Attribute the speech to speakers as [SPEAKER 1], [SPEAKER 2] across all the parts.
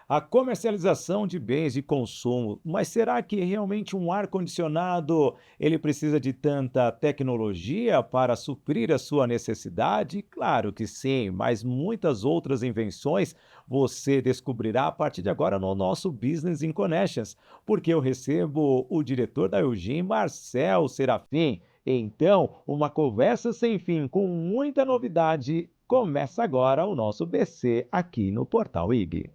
[SPEAKER 1] A comercialização de bens de consumo, mas será que realmente um ar-condicionado ele precisa de tanta tecnologia para suprir a sua necessidade? Claro que sim, mas muitas outras invenções você descobrirá a partir de agora no nosso Business in Connections, porque eu recebo o diretor da Eugene, Marcel Serafim. Então, uma conversa sem fim com muita novidade. Começa agora o nosso BC aqui no Portal IG.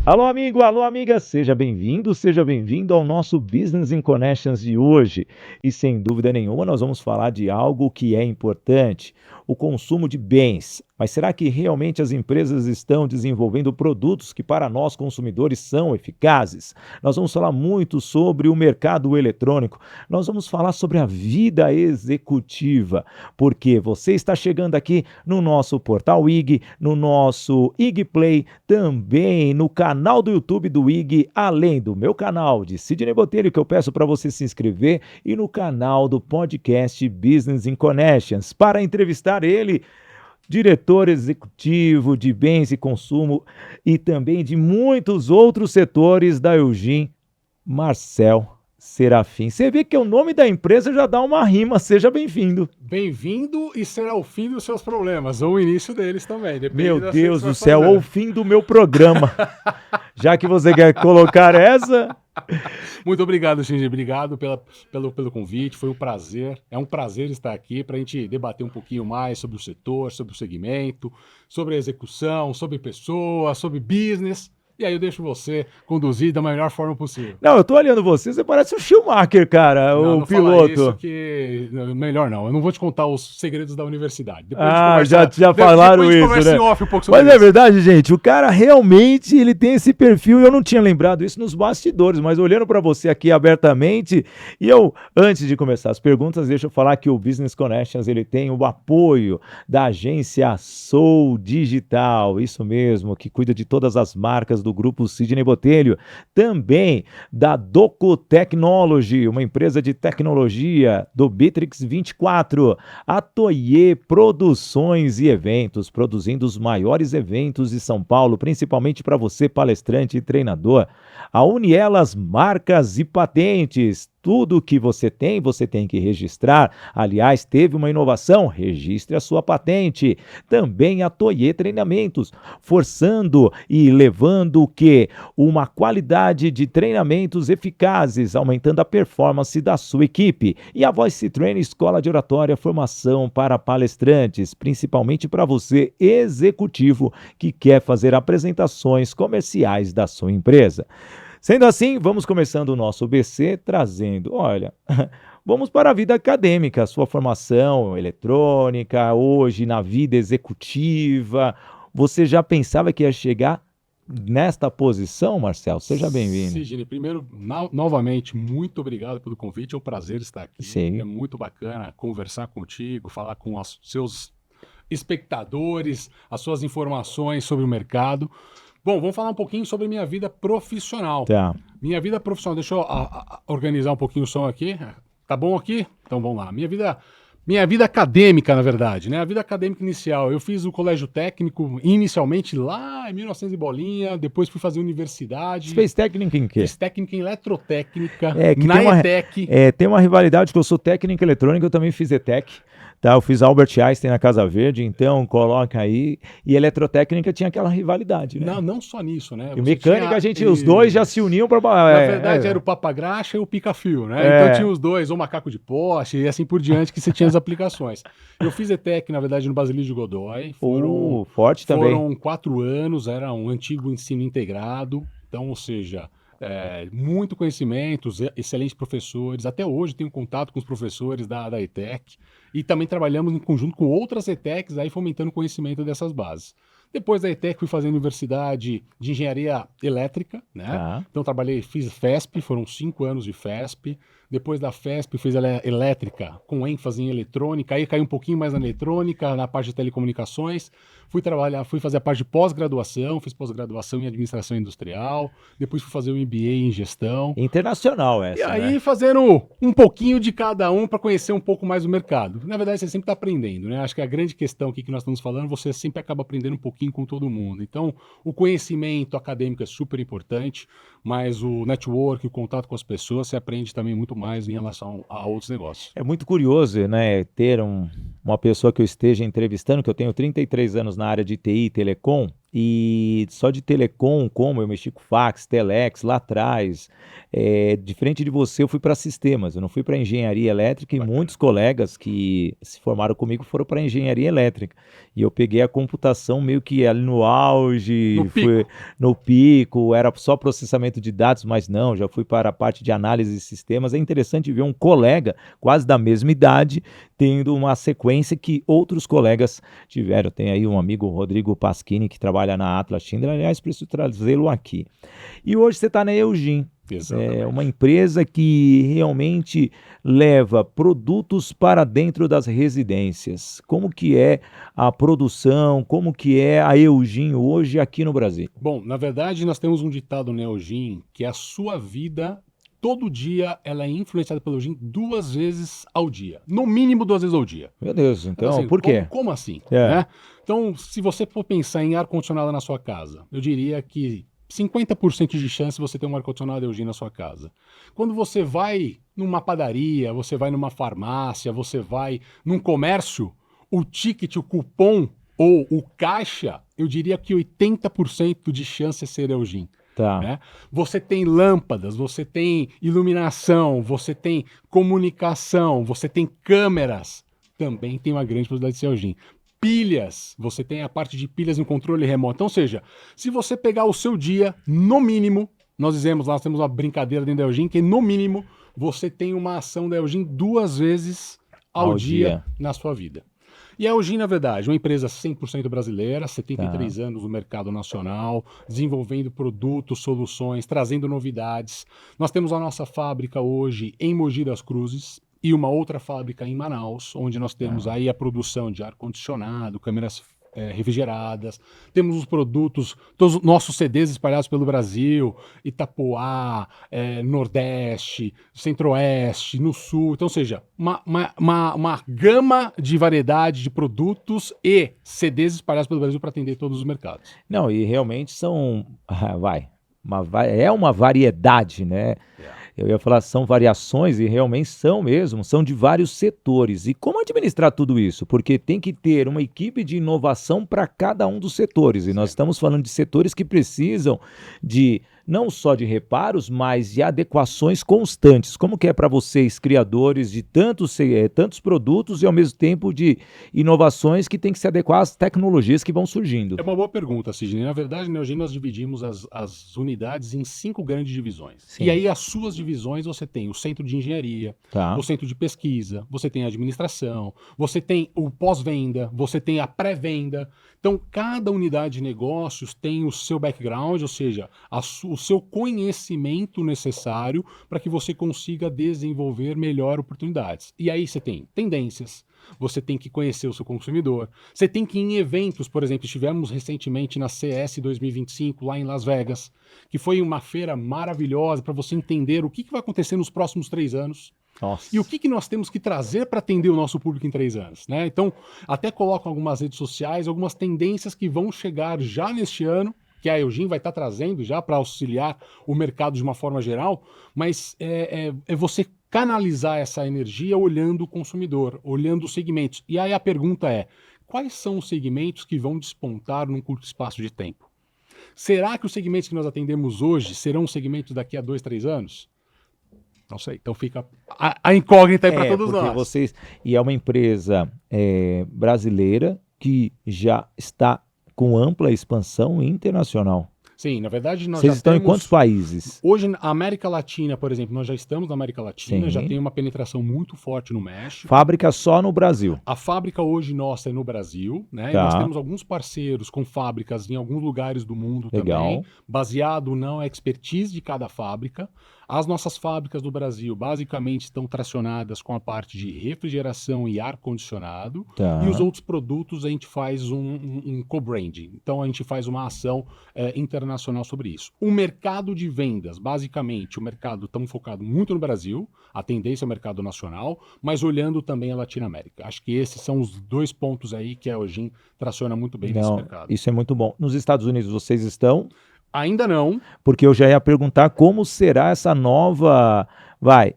[SPEAKER 1] Alô, amigo, alô, amiga, seja bem-vindo ao nosso Business in Connections de hoje. E sem dúvida nenhuma, nós vamos falar de algo que é importante: o consumo de bens. Mas será que realmente as empresas estão desenvolvendo produtos que para nós consumidores são eficazes? Nós vamos falar muito sobre o mercado eletrônico, nós vamos falar sobre a vida executiva, porque você está chegando aqui no nosso portal IG, no nosso IG Play, também no canal do YouTube do IG, além do meu canal de Sidney Botelho, que eu peço para você se inscrever, e no canal do podcast Business in Connections, para entrevistar ele, diretor executivo de bens e consumo e também de muitos outros setores da Eugene, Marcel Serafim. Você vê que o nome da empresa já dá uma rima, seja bem-vindo.
[SPEAKER 2] Bem-vindo e será o fim dos seus problemas, ou o início deles também, depende
[SPEAKER 1] Meu
[SPEAKER 2] da
[SPEAKER 1] Deus
[SPEAKER 2] que
[SPEAKER 1] do
[SPEAKER 2] você
[SPEAKER 1] céu,
[SPEAKER 2] vai
[SPEAKER 1] ou o
[SPEAKER 2] fazer.
[SPEAKER 1] fim do meu programa. Já que você quer colocar essa,
[SPEAKER 2] Muito obrigado, Shinji, obrigado pelo convite, foi um prazer, é um prazer estar aqui para a gente debater um pouquinho mais sobre o setor, sobre o segmento, sobre a execução, sobre pessoas, sobre business, e aí eu deixo você conduzir da melhor forma possível.
[SPEAKER 1] não, eu tô olhando você, você parece o Schumacher, cara,
[SPEAKER 2] Não,
[SPEAKER 1] o
[SPEAKER 2] não fala isso
[SPEAKER 1] piloto.
[SPEAKER 2] que... Melhor não, eu não vou te contar os segredos da universidade.
[SPEAKER 1] Ah, já
[SPEAKER 2] Depois
[SPEAKER 1] falaram
[SPEAKER 2] a gente
[SPEAKER 1] isso,
[SPEAKER 2] conversa
[SPEAKER 1] né?
[SPEAKER 2] em off um pouco sobre
[SPEAKER 1] Mas é
[SPEAKER 2] isso.
[SPEAKER 1] verdade, gente, o cara realmente ele tem esse perfil e eu não tinha lembrado isso nos bastidores, mas olhando para você aqui abertamente, e eu, antes de começar as perguntas, deixa eu falar que o Business Connections ele tem o apoio da agência Soul Digital, isso mesmo, que cuida de todas as marcas do grupo Sidney Botelho, também da Doco Technology, uma empresa de tecnologia do Bitrix 24, a Toye Produções e Eventos, produzindo os maiores eventos de São Paulo, principalmente para você, palestrante e treinador. A Unielas Marcas e Patentes. Tudo que você tem que registrar. Aliás, teve uma inovação, registre a sua patente. Também a Toye Treinamentos, forçando e levando o quê? Uma qualidade de treinamentos eficazes, aumentando a performance da sua equipe. E a Voice Training Escola de Oratória, formação para palestrantes, principalmente para você, executivo, que quer fazer apresentações comerciais da sua empresa. Sendo assim, vamos começando o nosso BC trazendo, olha, vamos para a vida acadêmica, sua formação eletrônica, hoje na vida executiva. Você já pensava que ia chegar nesta posição, Marcel? Seja bem-vindo.
[SPEAKER 2] Sidney, primeiro, novamente, muito obrigado pelo convite. É um prazer estar aqui. É
[SPEAKER 1] Sim.
[SPEAKER 2] muito bacana conversar contigo, falar com os seus espectadores, as suas informações sobre o mercado. Bom, vamos falar um pouquinho sobre minha vida profissional.
[SPEAKER 1] Tá.
[SPEAKER 2] Minha vida profissional, deixa eu organizar um pouquinho o som aqui. Tá bom aqui? Então vamos lá. Minha vida acadêmica, na verdade, né? A vida acadêmica inicial. Eu fiz o colégio técnico inicialmente lá em 1900 e bolinha, depois fui fazer universidade.
[SPEAKER 1] Você fez técnica em quê?
[SPEAKER 2] Fiz técnica em eletrotécnica,
[SPEAKER 1] Que
[SPEAKER 2] na ETEC.
[SPEAKER 1] tem uma rivalidade que eu sou técnico eletrônico, eu também fiz ETEC. Tá, eu fiz Albert Einstein na Casa Verde, então coloca aí. E eletrotécnica tinha aquela rivalidade, né?
[SPEAKER 2] Não só nisso, né?
[SPEAKER 1] E mecânica, os dois já se uniam para.
[SPEAKER 2] Na verdade, era o Papa-Graxa e o Pica-Fio, né? Então tinha os dois, ou macaco de poste e assim por diante, que você tinha as aplicações. Eu fiz ETEC, na verdade, no Basilio de Godoy.
[SPEAKER 1] Forte também.
[SPEAKER 2] Foram 4 anos, era um antigo ensino integrado. Então, ou seja, muito conhecimento, excelentes professores. Até hoje tenho contato com os professores da ETEC. E também trabalhamos em conjunto com outras ETECs, aí fomentando o conhecimento dessas bases. Depois da ETEC fui fazer Universidade de Engenharia Elétrica, né?
[SPEAKER 1] Tá.
[SPEAKER 2] Então fiz FESP, foram 5 anos de FESP. Depois da FESP fiz elétrica com ênfase em eletrônica, aí caí um pouquinho mais na eletrônica, na parte de telecomunicações. Fui fazer a parte de pós-graduação, fiz pós-graduação em administração industrial, depois fui fazer o MBA em gestão.
[SPEAKER 1] Internacional
[SPEAKER 2] E
[SPEAKER 1] essa,
[SPEAKER 2] aí
[SPEAKER 1] né?
[SPEAKER 2] fazendo um pouquinho de cada um para conhecer um pouco mais o mercado. Na verdade, você sempre está aprendendo, né? Acho que a grande questão aqui que nós estamos falando, você sempre acaba aprendendo um pouquinho com todo mundo. Então, o conhecimento acadêmico é super importante, mas o network, o contato com as pessoas, você aprende também muito mais em relação a outros negócios.
[SPEAKER 1] É muito curioso, né, ter uma pessoa que eu esteja entrevistando, que eu tenho 33 anos na área de TI e telecom, e só de telecom, como eu mexi com fax, telex lá atrás, diferente de você, eu fui para sistemas, eu não fui para engenharia elétrica, e muitos colegas que se formaram comigo foram para engenharia elétrica, e eu peguei a computação meio que ali no auge,
[SPEAKER 2] No
[SPEAKER 1] fui
[SPEAKER 2] pico.
[SPEAKER 1] no pico, era só processamento de dados, mas não, já fui para a parte de análise de sistemas. É interessante ver um colega quase da mesma idade tendo uma sequência que outros colegas tiveram. Tem aí um amigo, Rodrigo Pasquini, que trabalha na Atlas Schindler, aliás, preciso trazê-lo aqui. E hoje você está na Eugin. É uma empresa que realmente leva produtos para dentro das residências. Como que é a produção, como que é a Eugin hoje aqui no Brasil?
[SPEAKER 2] Bom, na verdade, nós temos um ditado no Eugin que a sua vida, todo dia, ela é influenciada pelo Eugin 2 vezes ao dia. No mínimo 2 vezes ao dia.
[SPEAKER 1] Meu Deus, então
[SPEAKER 2] Assim,
[SPEAKER 1] por quê?
[SPEAKER 2] Como assim?
[SPEAKER 1] É.
[SPEAKER 2] Né? Então, se você for pensar em ar-condicionado na sua casa, eu diria que 50% de chance você ter um ar-condicionado Eugin na sua casa. Quando você vai numa padaria, você vai numa farmácia, você vai num comércio, o ticket, o cupom ou o caixa, eu diria que 80% de chance é ser Eugin.
[SPEAKER 1] Tá.
[SPEAKER 2] Né? Você tem lâmpadas, você tem iluminação, você tem comunicação, você tem câmeras, também tem uma grande possibilidade de ser Eugin. Pilhas, você tem a parte de pilhas no controle remoto. Então, ou seja, se você pegar o seu dia, no mínimo, nós temos uma brincadeira dentro da Eugin, que no mínimo você tem uma ação da Eugin 2 vezes ao dia na sua vida. E a Eugin, na verdade, uma empresa 100% brasileira, 73 anos no mercado nacional, desenvolvendo produtos, soluções, trazendo novidades. Nós temos a nossa fábrica hoje em Mogi das Cruzes e uma outra fábrica em Manaus, onde nós temos aí a produção de ar-condicionado, câmeras refrigeradas, temos os produtos, todos os nossos CDs espalhados pelo Brasil, Itapoá, Nordeste, Centro-Oeste, no Sul, então, ou seja, uma gama de variedade de produtos e CDs espalhados pelo Brasil para atender todos os mercados.
[SPEAKER 1] Não, e realmente são, é uma variedade, né? Eu ia falar, são variações e realmente são mesmo, são de vários setores. E como administrar tudo isso? Porque tem que ter uma equipe de inovação para cada um dos setores. E nós estamos falando de setores que precisam de não só de reparos, mas de adequações constantes. Como que é para vocês, criadores de tantos produtos e ao mesmo tempo de inovações que tem que se adequar às tecnologias que vão surgindo?
[SPEAKER 2] É uma boa pergunta, Sidney. Na verdade, na Eugin nós dividimos as unidades em 5 grandes divisões.
[SPEAKER 1] Sim.
[SPEAKER 2] E aí as suas divisões você tem o centro de engenharia, o centro de pesquisa, você tem a administração, você tem o pós-venda, você tem a pré-venda. Então, cada unidade de negócios tem o seu background, ou seja, o seu conhecimento necessário para que você consiga desenvolver melhor oportunidades. E aí você tem tendências, você tem que conhecer o seu consumidor, você tem que ir em eventos, por exemplo, estivemos recentemente na CS 2025 lá em Las Vegas, que foi uma feira maravilhosa para você entender o que vai acontecer nos próximos 3 anos.
[SPEAKER 1] Nossa.
[SPEAKER 2] E o que nós temos que trazer para atender o nosso público em 3 anos, né? Então, até coloco algumas redes sociais, algumas tendências que vão chegar já neste ano, que a Eugin vai estar trazendo já para auxiliar o mercado de uma forma geral, mas é você canalizar essa energia olhando o consumidor, olhando os segmentos. E aí a pergunta é, quais são os segmentos que vão despontar num curto espaço de tempo? Será que os segmentos que nós atendemos hoje serão segmentos daqui a 2, 3 anos? Não sei, então fica a incógnita aí para todos nós.
[SPEAKER 1] E é uma empresa brasileira que já está com ampla expansão internacional.
[SPEAKER 2] Sim, na verdade nós
[SPEAKER 1] Vocês
[SPEAKER 2] já
[SPEAKER 1] estão em
[SPEAKER 2] temos...
[SPEAKER 1] quantos países?
[SPEAKER 2] Hoje, na América Latina, por exemplo, nós já estamos na América Latina, já
[SPEAKER 1] Sim.
[SPEAKER 2] tem uma penetração muito forte no México.
[SPEAKER 1] Fábrica só no Brasil.
[SPEAKER 2] A fábrica hoje nossa é no Brasil, né? E
[SPEAKER 1] Tá.
[SPEAKER 2] nós temos alguns parceiros com fábricas em alguns lugares do mundo
[SPEAKER 1] Legal.
[SPEAKER 2] também, baseado na expertise de cada fábrica. As nossas fábricas do Brasil basicamente estão tracionadas com a parte de refrigeração e ar-condicionado.
[SPEAKER 1] Tá.
[SPEAKER 2] E os outros produtos a gente faz um co-branding. Então a gente faz uma ação internacional sobre isso. O mercado de vendas, basicamente, o mercado estamos focado muito no Brasil, a tendência é o mercado nacional, mas olhando também a Latinoamérica. Acho que esses são os dois pontos aí que a Eugin traciona muito bem nesse
[SPEAKER 1] Não,
[SPEAKER 2] mercado.
[SPEAKER 1] isso é muito bom. Nos Estados Unidos vocês estão?
[SPEAKER 2] Ainda não.
[SPEAKER 1] Porque eu já ia perguntar como será essa nova,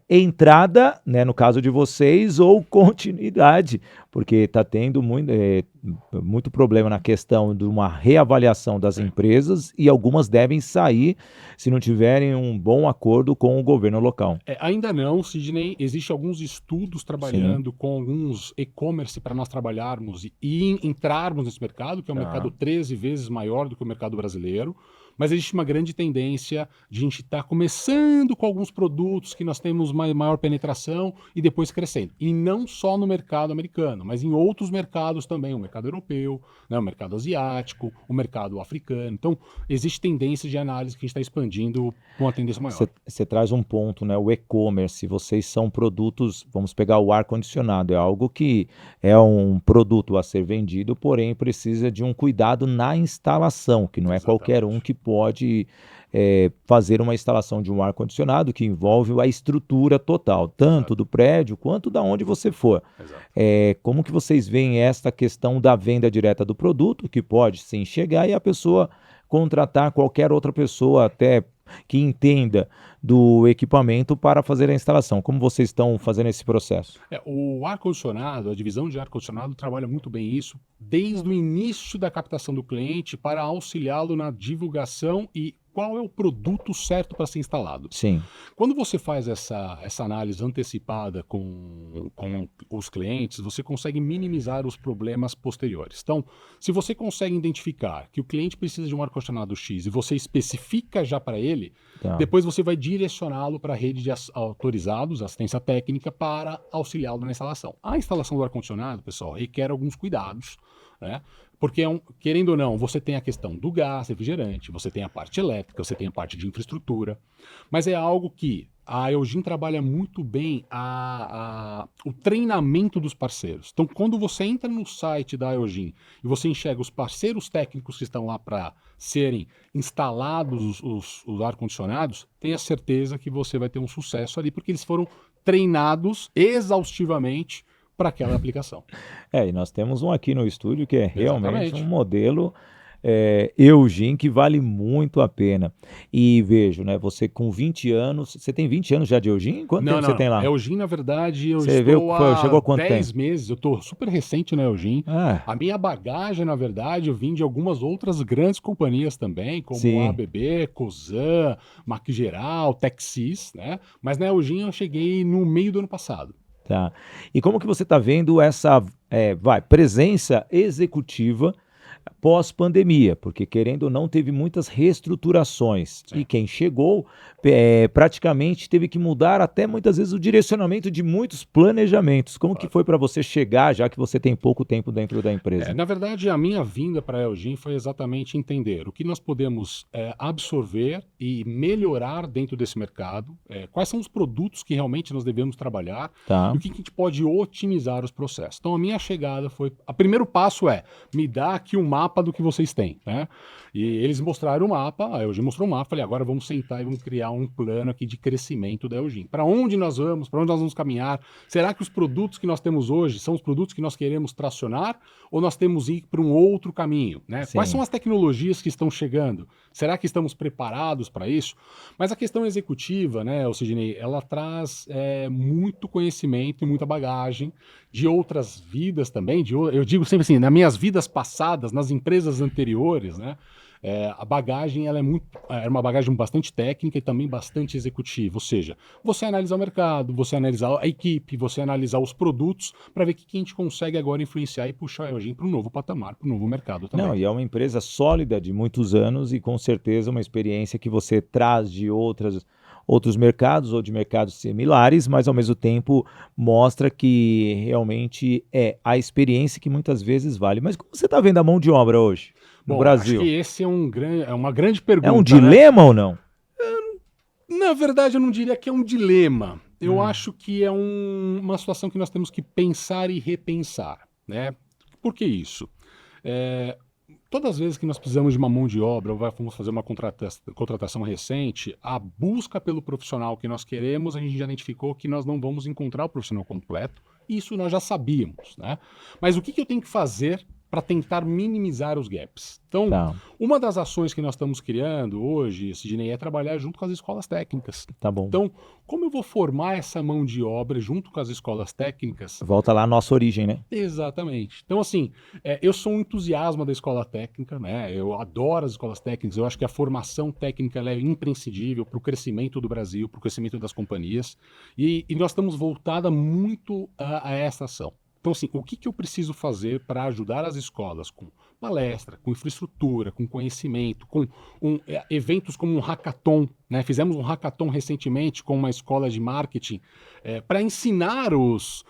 [SPEAKER 1] entrada, né, no caso de vocês, ou continuidade, porque está tendo muito problema na questão de uma reavaliação das empresas e algumas devem sair se não tiverem um bom acordo com o governo local.
[SPEAKER 2] Ainda não, Sidney. Existem alguns estudos trabalhando com alguns e-commerce para nós trabalharmos e entrarmos nesse mercado, que é um mercado 13 vezes maior do que o mercado brasileiro. Mas existe uma grande tendência de a gente estar começando com alguns produtos que nós temos maior penetração e depois crescendo. E não só no mercado americano, mas em outros mercados também, o mercado europeu, né, o mercado asiático, o mercado africano. Então, existe tendência de análise que a gente está expandindo com uma tendência maior.
[SPEAKER 1] Você traz um ponto, né? O e-commerce, vocês são produtos, vamos pegar o ar-condicionado, é algo que é um produto a ser vendido, porém precisa de um cuidado na instalação, que não é qualquer um que pode fazer uma instalação de um ar-condicionado que envolve a estrutura total, tanto do prédio quanto da onde você for. Como que vocês veem esta questão da venda direta do produto, que pode sim chegar e a pessoa contratar qualquer outra pessoa até que entenda do equipamento para fazer a instalação. Como vocês estão fazendo esse processo?
[SPEAKER 2] O ar-condicionado, a divisão de ar-condicionado trabalha muito bem isso desde o início da captação do cliente para auxiliá-lo na divulgação e qual é o produto certo para ser instalado.
[SPEAKER 1] Sim.
[SPEAKER 2] Quando você faz essa análise antecipada com os clientes, você consegue minimizar os problemas posteriores. Então, se você consegue identificar que o cliente precisa de um ar-condicionado X e você especifica já para ele, depois você vai direcioná-lo para a rede de autorizados, assistência técnica, para auxiliá-lo na instalação. A instalação do ar-condicionado, pessoal, requer alguns cuidados, né? Porque, querendo ou não, você tem a questão do gás, refrigerante, você tem a parte elétrica, você tem a parte de infraestrutura, mas é algo que a Eugin trabalha muito bem o treinamento dos parceiros. Então, quando você entra no site da Eugin e você enxerga os parceiros técnicos que estão lá para serem instalados os ar-condicionados, tenha certeza que você vai ter um sucesso ali, porque eles foram treinados exaustivamente para aquela aplicação.
[SPEAKER 1] E nós temos um aqui no estúdio que é realmente um modelo Eugin que vale muito a pena. E vejo, né, você com 20 anos, você tem 20 anos já de Eugin? Quanto tempo você tem lá?
[SPEAKER 2] Eugin, na verdade,
[SPEAKER 1] chegou a quanto
[SPEAKER 2] 10
[SPEAKER 1] tempo?
[SPEAKER 2] meses, eu estou super recente na Eugin. A minha bagagem, na verdade, eu vim de algumas outras grandes companhias também, como a ABB, Cosan, Mac Geral, Texis, né? Mas na Eugin eu cheguei no meio do ano passado.
[SPEAKER 1] Tá. E como que você está vendo essa presença executiva pós-pandemia? Porque, querendo ou não, teve muitas reestruturações. E quem chegou praticamente teve que mudar até muitas vezes o direcionamento de muitos planejamentos. Como que foi para você chegar, já que você tem pouco tempo dentro da empresa?
[SPEAKER 2] Na verdade, a minha vinda para a Eugin foi exatamente entender o que nós podemos absorver e melhorar dentro desse mercado, quais são os produtos que realmente nós devemos trabalhar e o que a gente pode otimizar os processos. Então, a minha chegada foi... O primeiro passo me dá aqui um mapa do que vocês têm, né? E eles mostraram o mapa, a Eugin mostrou o mapa, falei, agora vamos sentar e vamos criar um plano aqui de crescimento da Eugin. Para onde nós vamos? Para onde nós vamos caminhar? Será que os produtos que nós temos hoje são os produtos que nós queremos tracionar ou nós temos que ir para um outro caminho, né? Quais são as tecnologias que estão chegando? Será que estamos preparados para isso? Mas a questão executiva, né, Sidney, ela traz muito conhecimento e muita bagagem de outras vidas também, eu digo sempre assim, nas minhas vidas passadas, nas empresas anteriores, né? a bagagem ela é uma bagagem bastante técnica e também bastante executiva, ou seja, você analisar o mercado, você analisar a equipe, você analisar os produtos para ver o que a gente consegue agora influenciar e puxar a Eugene para um novo patamar, para um novo mercado também.
[SPEAKER 1] Não, e é uma empresa sólida de muitos anos e com certeza uma experiência que você traz de outros mercados ou de mercados similares, mas ao mesmo tempo mostra que realmente é a experiência que muitas vezes vale. Mas como você está vendo a mão de obra hoje no
[SPEAKER 2] Bom,
[SPEAKER 1] Brasil?
[SPEAKER 2] acho que esse é uma grande pergunta.
[SPEAKER 1] É um
[SPEAKER 2] né?
[SPEAKER 1] dilema ou não?
[SPEAKER 2] Na verdade, eu não diria que é um dilema. Eu acho que é uma situação que nós temos que pensar e repensar, né? Por que isso? Todas as vezes que nós precisamos de uma mão de obra ou vamos fazer uma contratação recente, a busca pelo profissional que nós queremos, a gente já identificou que nós não vamos encontrar o profissional completo. Isso nós já sabíamos, né? Mas o que eu tenho que fazer para tentar minimizar os gaps? Então,
[SPEAKER 1] Tá.
[SPEAKER 2] uma das ações que nós estamos criando hoje, Sidney, é trabalhar junto com as escolas técnicas.
[SPEAKER 1] Tá bom.
[SPEAKER 2] Então, como eu vou formar essa mão de obra junto com as escolas técnicas?
[SPEAKER 1] Volta lá à nossa origem, né?
[SPEAKER 2] Exatamente. Então, assim, eu sou um entusiasmo da escola técnica, né? Eu adoro as escolas técnicas, eu acho que a formação técnica ela é imprescindível para o crescimento do Brasil, para o crescimento das companhias, e nós estamos voltados muito a essa ação. Então, assim, o que eu preciso fazer para ajudar as escolas com palestra, com infraestrutura, com conhecimento, com eventos como um hackathon, né? Fizemos um hackathon recentemente com uma escola de marketing para ensinar os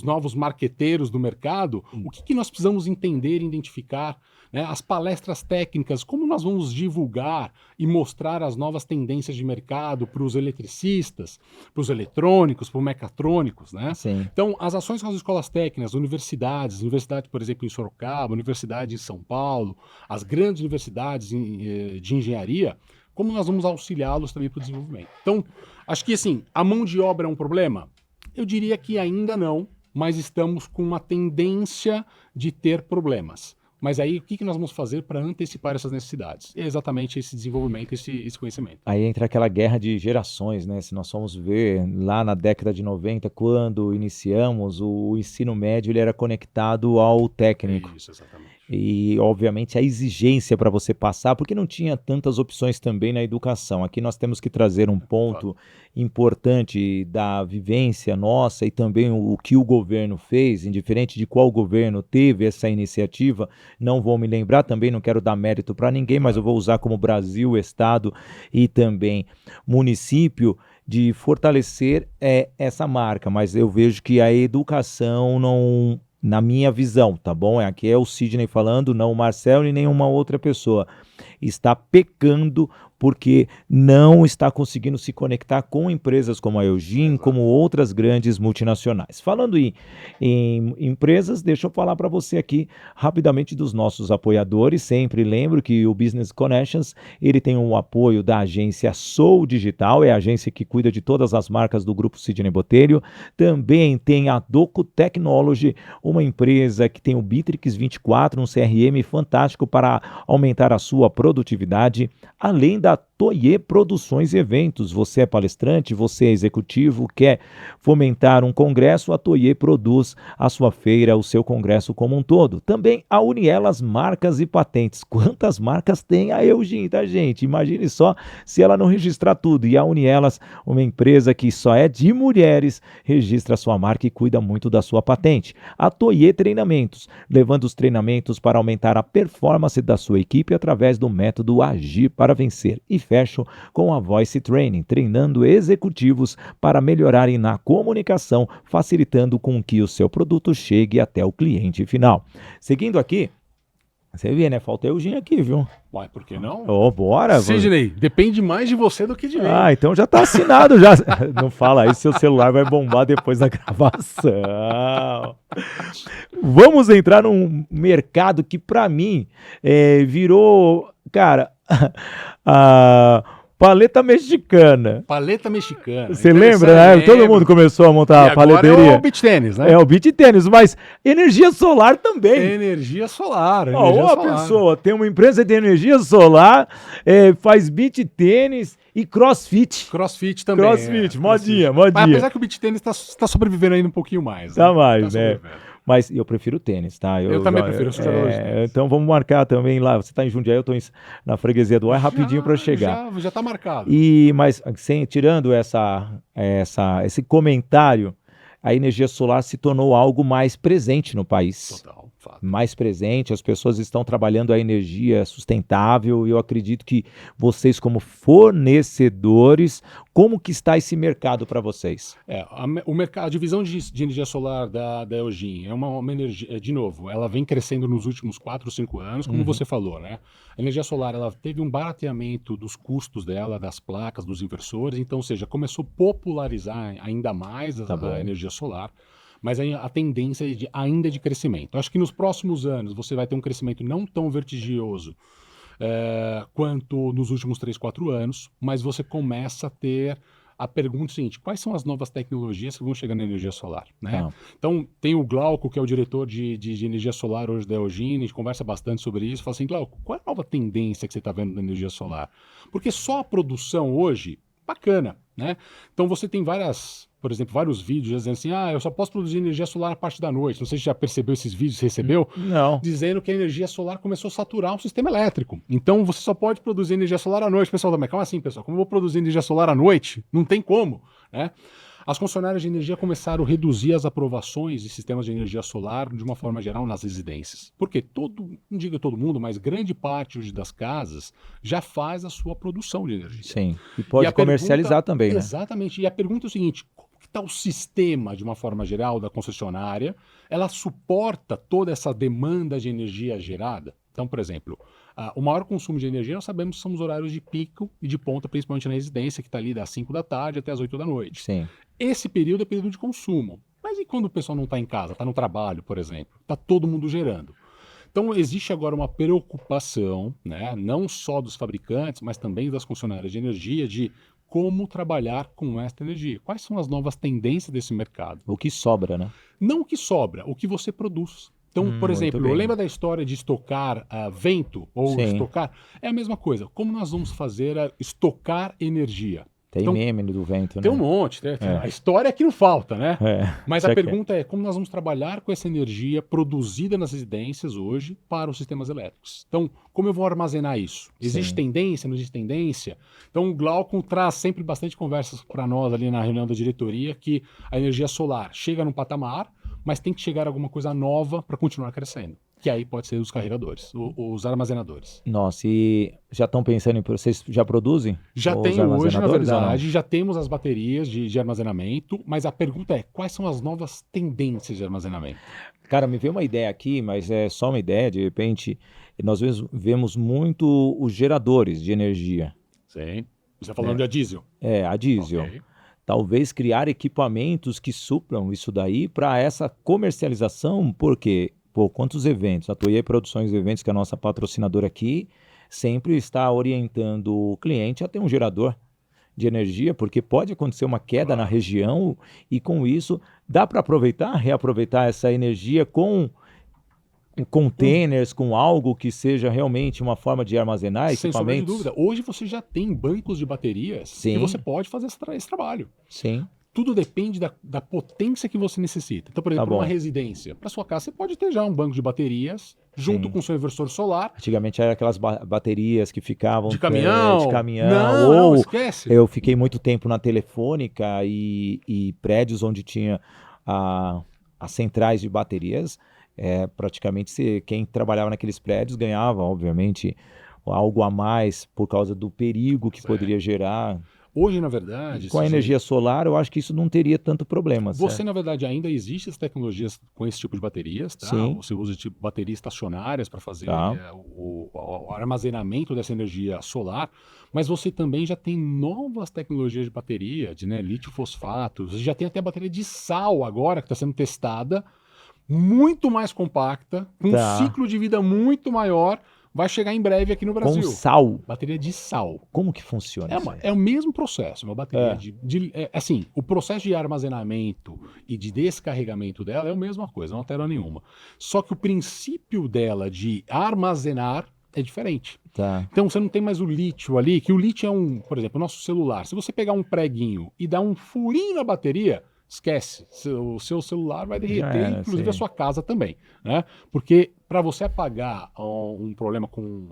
[SPEAKER 2] novos marqueteiros do mercado o que nós precisamos entender e identificar, né? As palestras técnicas, como nós vamos divulgar e mostrar as novas tendências de mercado para os eletricistas, para os eletrônicos, para os mecatrônicos, né?
[SPEAKER 1] Sim.
[SPEAKER 2] Então, as ações com as escolas técnicas, universidade, por exemplo, em Sorocaba, universidade em São Paulo, as grandes universidades de engenharia, como nós vamos auxiliá-los também para o desenvolvimento. Então, acho que assim, a mão de obra é um problema? Eu diria que ainda não, mas estamos com uma tendência de ter problemas. Mas aí, o que nós vamos fazer para antecipar essas necessidades? É exatamente esse desenvolvimento, esse conhecimento.
[SPEAKER 1] Aí entra aquela guerra de gerações, né? Se nós formos ver lá na década de 90, quando iniciamos, o ensino médio ele era conectado ao técnico.
[SPEAKER 2] Isso, exatamente.
[SPEAKER 1] E, obviamente, a exigência para você passar, porque não tinha tantas opções também na educação. Aqui nós temos que trazer um ponto importante da vivência nossa e também o que o governo fez, indiferente de qual governo teve essa iniciativa. Não vou me lembrar, também não quero dar mérito para ninguém, mas eu vou usar como Brasil, Estado e também município, de fortalecer essa marca. Mas eu vejo que a educação não... Na minha visão, tá bom? Aqui é o Sidney falando, não o Marcelo e nenhuma outra pessoa. Está pecando porque não está conseguindo se conectar com empresas como a Eugene, como outras grandes multinacionais. Falando em empresas, deixa eu falar para você aqui rapidamente dos nossos apoiadores. Sempre lembro que o Business Connections, ele tem o apoio da agência Soul Digital, é a agência que cuida de todas as marcas do grupo Sidney Botelho. Também tem a Doco Technology, uma empresa que tem o Bitrix 24, um CRM fantástico para aumentar a sua produtividade, além da Toye Produções e Eventos. Você é palestrante, você é executivo, quer fomentar um congresso, a Toye produz a sua feira, o seu congresso como um todo. Também a Unielas Marcas e Patentes. Quantas marcas tem a Eugene, tá, gente? Imagine só se ela não registrar tudo. E a Unielas, uma empresa que só é de mulheres, registra a sua marca e cuida muito da sua patente. A Toye Treinamentos, levando os treinamentos para aumentar a performance da sua equipe através do método Agir para Vencer. E fecho com a Voice Training, treinando executivos para melhorarem na comunicação, facilitando com que o seu produto chegue até o cliente final. Seguindo aqui, você vê, né? Falta Eugene aqui, viu?
[SPEAKER 2] Uai, por que não?
[SPEAKER 1] Bora.
[SPEAKER 2] Sidney, depende mais de você do que de mim.
[SPEAKER 1] Então já tá assinado já. Não fala aí, seu celular vai bombar depois da gravação. Vamos entrar num mercado que para mim virou, cara, a paleta mexicana.
[SPEAKER 2] Paleta mexicana.
[SPEAKER 1] Você lembra, né? Todo mundo começou a montar a paleteria.
[SPEAKER 2] Agora é o beach tênis, né?
[SPEAKER 1] É o beach tênis, mas energia solar também.
[SPEAKER 2] Energia solar.
[SPEAKER 1] Uma pessoa tem uma empresa de energia solar, faz beach tênis e crossfit.
[SPEAKER 2] Crossfit também.
[SPEAKER 1] Modinha.
[SPEAKER 2] Mas apesar que o beach tênis está sobrevivendo ainda um pouquinho mais.
[SPEAKER 1] Tá mais, né? Mas eu prefiro tênis, tá?
[SPEAKER 2] Eu também prefiro, eu sou jogador de tênis.
[SPEAKER 1] Então vamos marcar também lá. Você está em Jundiaí, eu estou na freguesia do Ar, rapidinho para chegar.
[SPEAKER 2] Já tá marcado.
[SPEAKER 1] Mas tirando esse comentário, a energia solar se tornou algo mais presente no país.
[SPEAKER 2] Total, fato.
[SPEAKER 1] Mais presente, as pessoas estão trabalhando a energia sustentável e eu acredito que vocês como fornecedores, como que está esse mercado para vocês?
[SPEAKER 2] O mercado, a divisão de energia solar da Eugin é uma energia, de novo, ela vem crescendo nos últimos 4 ou 5 anos, como você falou, né? A energia solar, ela teve um barateamento dos custos dela, das placas, dos inversores, então, ou seja, começou a popularizar ainda mais a energia solar. Mas a tendência ainda é de crescimento. Acho que nos próximos anos você vai ter um crescimento não tão vertiginoso quanto nos últimos 3, 4 anos, mas você começa a ter a pergunta seguinte: quais são as novas tecnologias que vão chegar na energia solar? Né? Então, tem o Glauco, que é o diretor de energia solar hoje da Eugin, a gente conversa bastante sobre isso, fala assim: Glauco, qual é a nova tendência que você está vendo na energia solar? Porque só a produção hoje, bacana, né? Então você tem por exemplo, vários vídeos dizendo assim: eu só posso produzir energia solar na parte da noite. Não sei se já percebeu esses vídeos, recebeu?
[SPEAKER 1] Não.
[SPEAKER 2] Dizendo que a energia solar começou a saturar um sistema elétrico. Então você só pode produzir energia solar à noite. O pessoal também, calma assim, pessoal, como eu vou produzir energia solar à noite? Não tem como, né? As concessionárias de energia começaram a reduzir as aprovações de sistemas de energia solar de uma forma geral nas residências. Porque não digo todo mundo, mas grande parte hoje das casas já faz a sua produção de energia.
[SPEAKER 1] Sim, e pode comercializar também, né?
[SPEAKER 2] Exatamente. E a pergunta é o seguinte: como que está o sistema, de uma forma geral, da concessionária? Ela suporta toda essa demanda de energia gerada? Então, por exemplo, o maior consumo de energia nós sabemos que são os horários de pico e de ponta, principalmente na residência, que está ali das 5 da tarde até as 8 da noite.
[SPEAKER 1] Sim.
[SPEAKER 2] Esse período é período de consumo. Mas e quando o pessoal não está em casa, está no trabalho, por exemplo? Está todo mundo gerando. Então, existe agora uma preocupação, né, não só dos fabricantes, mas também das concessionárias de energia, de como trabalhar com esta energia. Quais são as novas tendências desse mercado?
[SPEAKER 1] O que sobra, né?
[SPEAKER 2] Não o que sobra, o que você produz. Então, por exemplo, lembra da história de estocar vento ou estocar? É a mesma coisa. Como nós vamos fazer estocar energia?
[SPEAKER 1] Tem meme do vento, né?
[SPEAKER 2] Tem um monte, né? A história é que não falta, né? Mas a
[SPEAKER 1] Isso
[SPEAKER 2] pergunta é como nós vamos trabalhar com essa energia produzida nas residências hoje para os sistemas elétricos. Então, como eu vou armazenar isso? Existe tendência, não existe tendência? Então, o Glaucon traz sempre bastante conversas para nós ali na reunião da diretoria que a energia solar chega num patamar, mas tem que chegar alguma coisa nova para continuar crescendo. Que aí pode ser os carregadores, os armazenadores.
[SPEAKER 1] Nossa, e já estão pensando em... Vocês já produzem?
[SPEAKER 2] Já tem hoje, na verdade, já temos as baterias de armazenamento, mas a pergunta é, quais são as novas tendências de armazenamento?
[SPEAKER 1] Cara, me veio uma ideia aqui, mas é só uma ideia, de repente, nós vemos muito os geradores de energia.
[SPEAKER 2] Sim. Você está falando de a diesel?
[SPEAKER 1] A diesel. Okay. Talvez criar equipamentos que supram isso daí para essa comercialização, porque... quantos eventos? A Toyei Produções e Eventos, que é a nossa patrocinadora aqui, sempre está orientando o cliente a ter um gerador de energia, porque pode acontecer uma queda na região e com isso dá para reaproveitar essa energia com containers, com algo que seja realmente uma forma de armazenar
[SPEAKER 2] sem
[SPEAKER 1] equipamentos.
[SPEAKER 2] Sem sombra de dúvida. Hoje você já tem bancos de baterias que você pode fazer esse trabalho.
[SPEAKER 1] Sim.
[SPEAKER 2] Tudo depende da potência que você necessita. Então, por exemplo, uma residência. Para sua casa, você pode ter já um banco de baterias junto com o seu inversor solar.
[SPEAKER 1] Antigamente eram aquelas baterias que ficavam...
[SPEAKER 2] De caminhão.
[SPEAKER 1] Não,
[SPEAKER 2] esquece.
[SPEAKER 1] Eu fiquei muito tempo na Telefônica e prédios onde tinha as centrais de baterias. Praticamente quem trabalhava naqueles prédios ganhava, obviamente, algo a mais por causa do perigo que poderia gerar...
[SPEAKER 2] Hoje, na verdade...
[SPEAKER 1] Com a energia solar, eu acho que isso não teria tanto problema.
[SPEAKER 2] Você, na verdade, ainda existe as tecnologias com esse tipo de baterias, tá?
[SPEAKER 1] Sim.
[SPEAKER 2] Você usa tipo baterias estacionárias para fazer o armazenamento dessa energia solar, mas você também já tem novas tecnologias de bateria, de lítio-fosfato, você já tem até a bateria de sal agora, que está sendo testada, muito mais compacta, com um ciclo de vida muito maior. Vai chegar em breve aqui no Brasil.
[SPEAKER 1] Com sal?
[SPEAKER 2] Bateria de sal.
[SPEAKER 1] Como que funciona isso?
[SPEAKER 2] É o mesmo processo. Uma bateria assim, o processo de armazenamento e de descarregamento dela é a mesma coisa, não altera nenhuma. Só que o princípio dela de armazenar é diferente.
[SPEAKER 1] Tá.
[SPEAKER 2] Então você não tem mais o lítio ali, que o lítio é por exemplo, o nosso celular. Se você pegar um preguinho e dar um furinho na bateria, esquece. O seu celular vai derreter,
[SPEAKER 1] Já era,
[SPEAKER 2] inclusive a
[SPEAKER 1] sim.
[SPEAKER 2] sua casa também, né? Porque para você apagar um problema com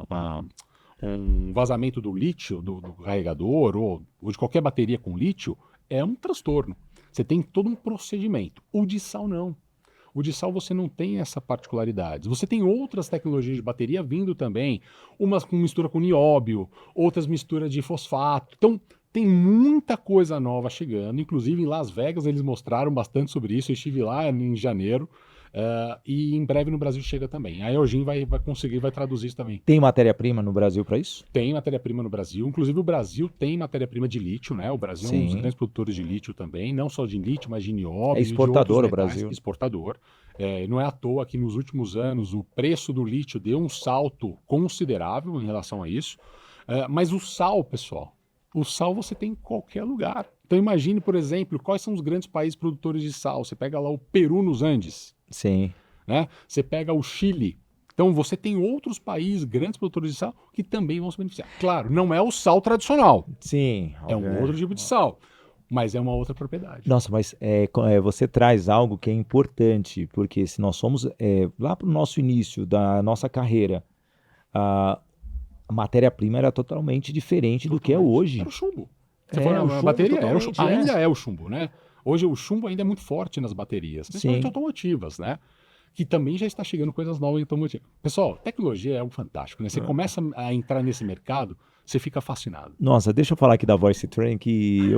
[SPEAKER 2] um vazamento do lítio, do carregador, ou de qualquer bateria com lítio, é um transtorno. Você tem todo um procedimento. O de sal não. O de sal você não tem essa particularidade. Você tem outras tecnologias de bateria vindo também, umas com mistura com nióbio, outras mistura de fosfato. Então, tem muita coisa nova chegando. Inclusive, em Las Vegas, eles mostraram bastante sobre isso. Eu estive lá em janeiro. E em breve no Brasil chega também. A Elgin vai conseguir, vai traduzir isso também.
[SPEAKER 1] Tem matéria-prima no Brasil para isso?
[SPEAKER 2] Tem matéria-prima no Brasil. Inclusive, o Brasil tem matéria-prima de lítio, né? O Brasil é um dos
[SPEAKER 1] Sim.
[SPEAKER 2] grandes produtores de lítio também. Não só de lítio, mas de
[SPEAKER 1] É
[SPEAKER 2] nióbio e de
[SPEAKER 1] exportador
[SPEAKER 2] outros
[SPEAKER 1] o
[SPEAKER 2] metais.
[SPEAKER 1] Brasil.
[SPEAKER 2] Exportador. Não é à toa que nos últimos anos o preço do lítio deu um salto considerável em relação a isso. Mas o sal, pessoal, o sal você tem em qualquer lugar. Então imagine, por exemplo, quais são os grandes países produtores de sal. Você pega lá o Peru nos Andes,
[SPEAKER 1] Sim.
[SPEAKER 2] né? Você pega o Chile. Então você tem outros países, grandes produtores de sal, que também vão se beneficiar. Claro, não é o sal tradicional,
[SPEAKER 1] Sim.
[SPEAKER 2] é um outro tipo de sal, mas é uma outra propriedade.
[SPEAKER 1] Nossa, mas você traz algo que é importante, porque se nós somos lá para o nosso início da nossa carreira, a, a matéria-prima era totalmente diferente do que é hoje.
[SPEAKER 2] Era o chumbo. Você
[SPEAKER 1] É,
[SPEAKER 2] for
[SPEAKER 1] o
[SPEAKER 2] na
[SPEAKER 1] chumbo
[SPEAKER 2] bateria, era o chumbo.
[SPEAKER 1] totalmente,
[SPEAKER 2] Ainda é o chumbo, né? Hoje o chumbo ainda é muito forte nas baterias, principalmente
[SPEAKER 1] Sim.
[SPEAKER 2] automotivas, né? Que também já está chegando coisas novas em automotiva. Pessoal, tecnologia é algo fantástico, né? Você começa a entrar nesse mercado, você fica fascinado.
[SPEAKER 1] Nossa, deixa eu falar aqui da Voice Train, que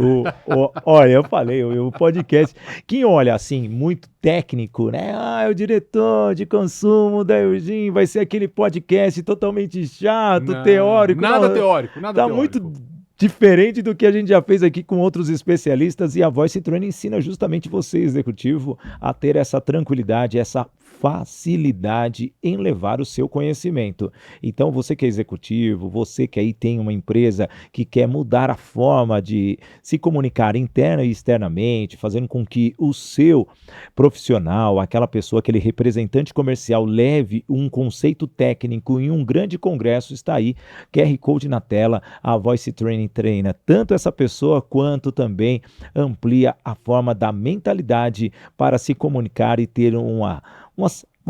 [SPEAKER 1] olha, eu falei, o podcast, quem olha assim, muito técnico, né? É o diretor de consumo da Eugene, vai ser aquele podcast totalmente chato,
[SPEAKER 2] Não,
[SPEAKER 1] teórico.
[SPEAKER 2] nada
[SPEAKER 1] Não,
[SPEAKER 2] teórico, nada
[SPEAKER 1] tá
[SPEAKER 2] teórico.
[SPEAKER 1] muito diferente do que a gente já fez aqui com outros especialistas, e a Voice Train ensina justamente você, executivo, a ter essa tranquilidade, essa facilidade em levar o seu conhecimento. Então, você que é executivo, você que aí tem uma empresa que quer mudar a forma de se comunicar interna e externamente, fazendo com que o seu profissional, aquela pessoa, aquele representante comercial leve um conceito técnico em um grande congresso, está aí, QR Code na tela, a Voice Training treina tanto essa pessoa quanto também amplia a forma da mentalidade para se comunicar e ter uma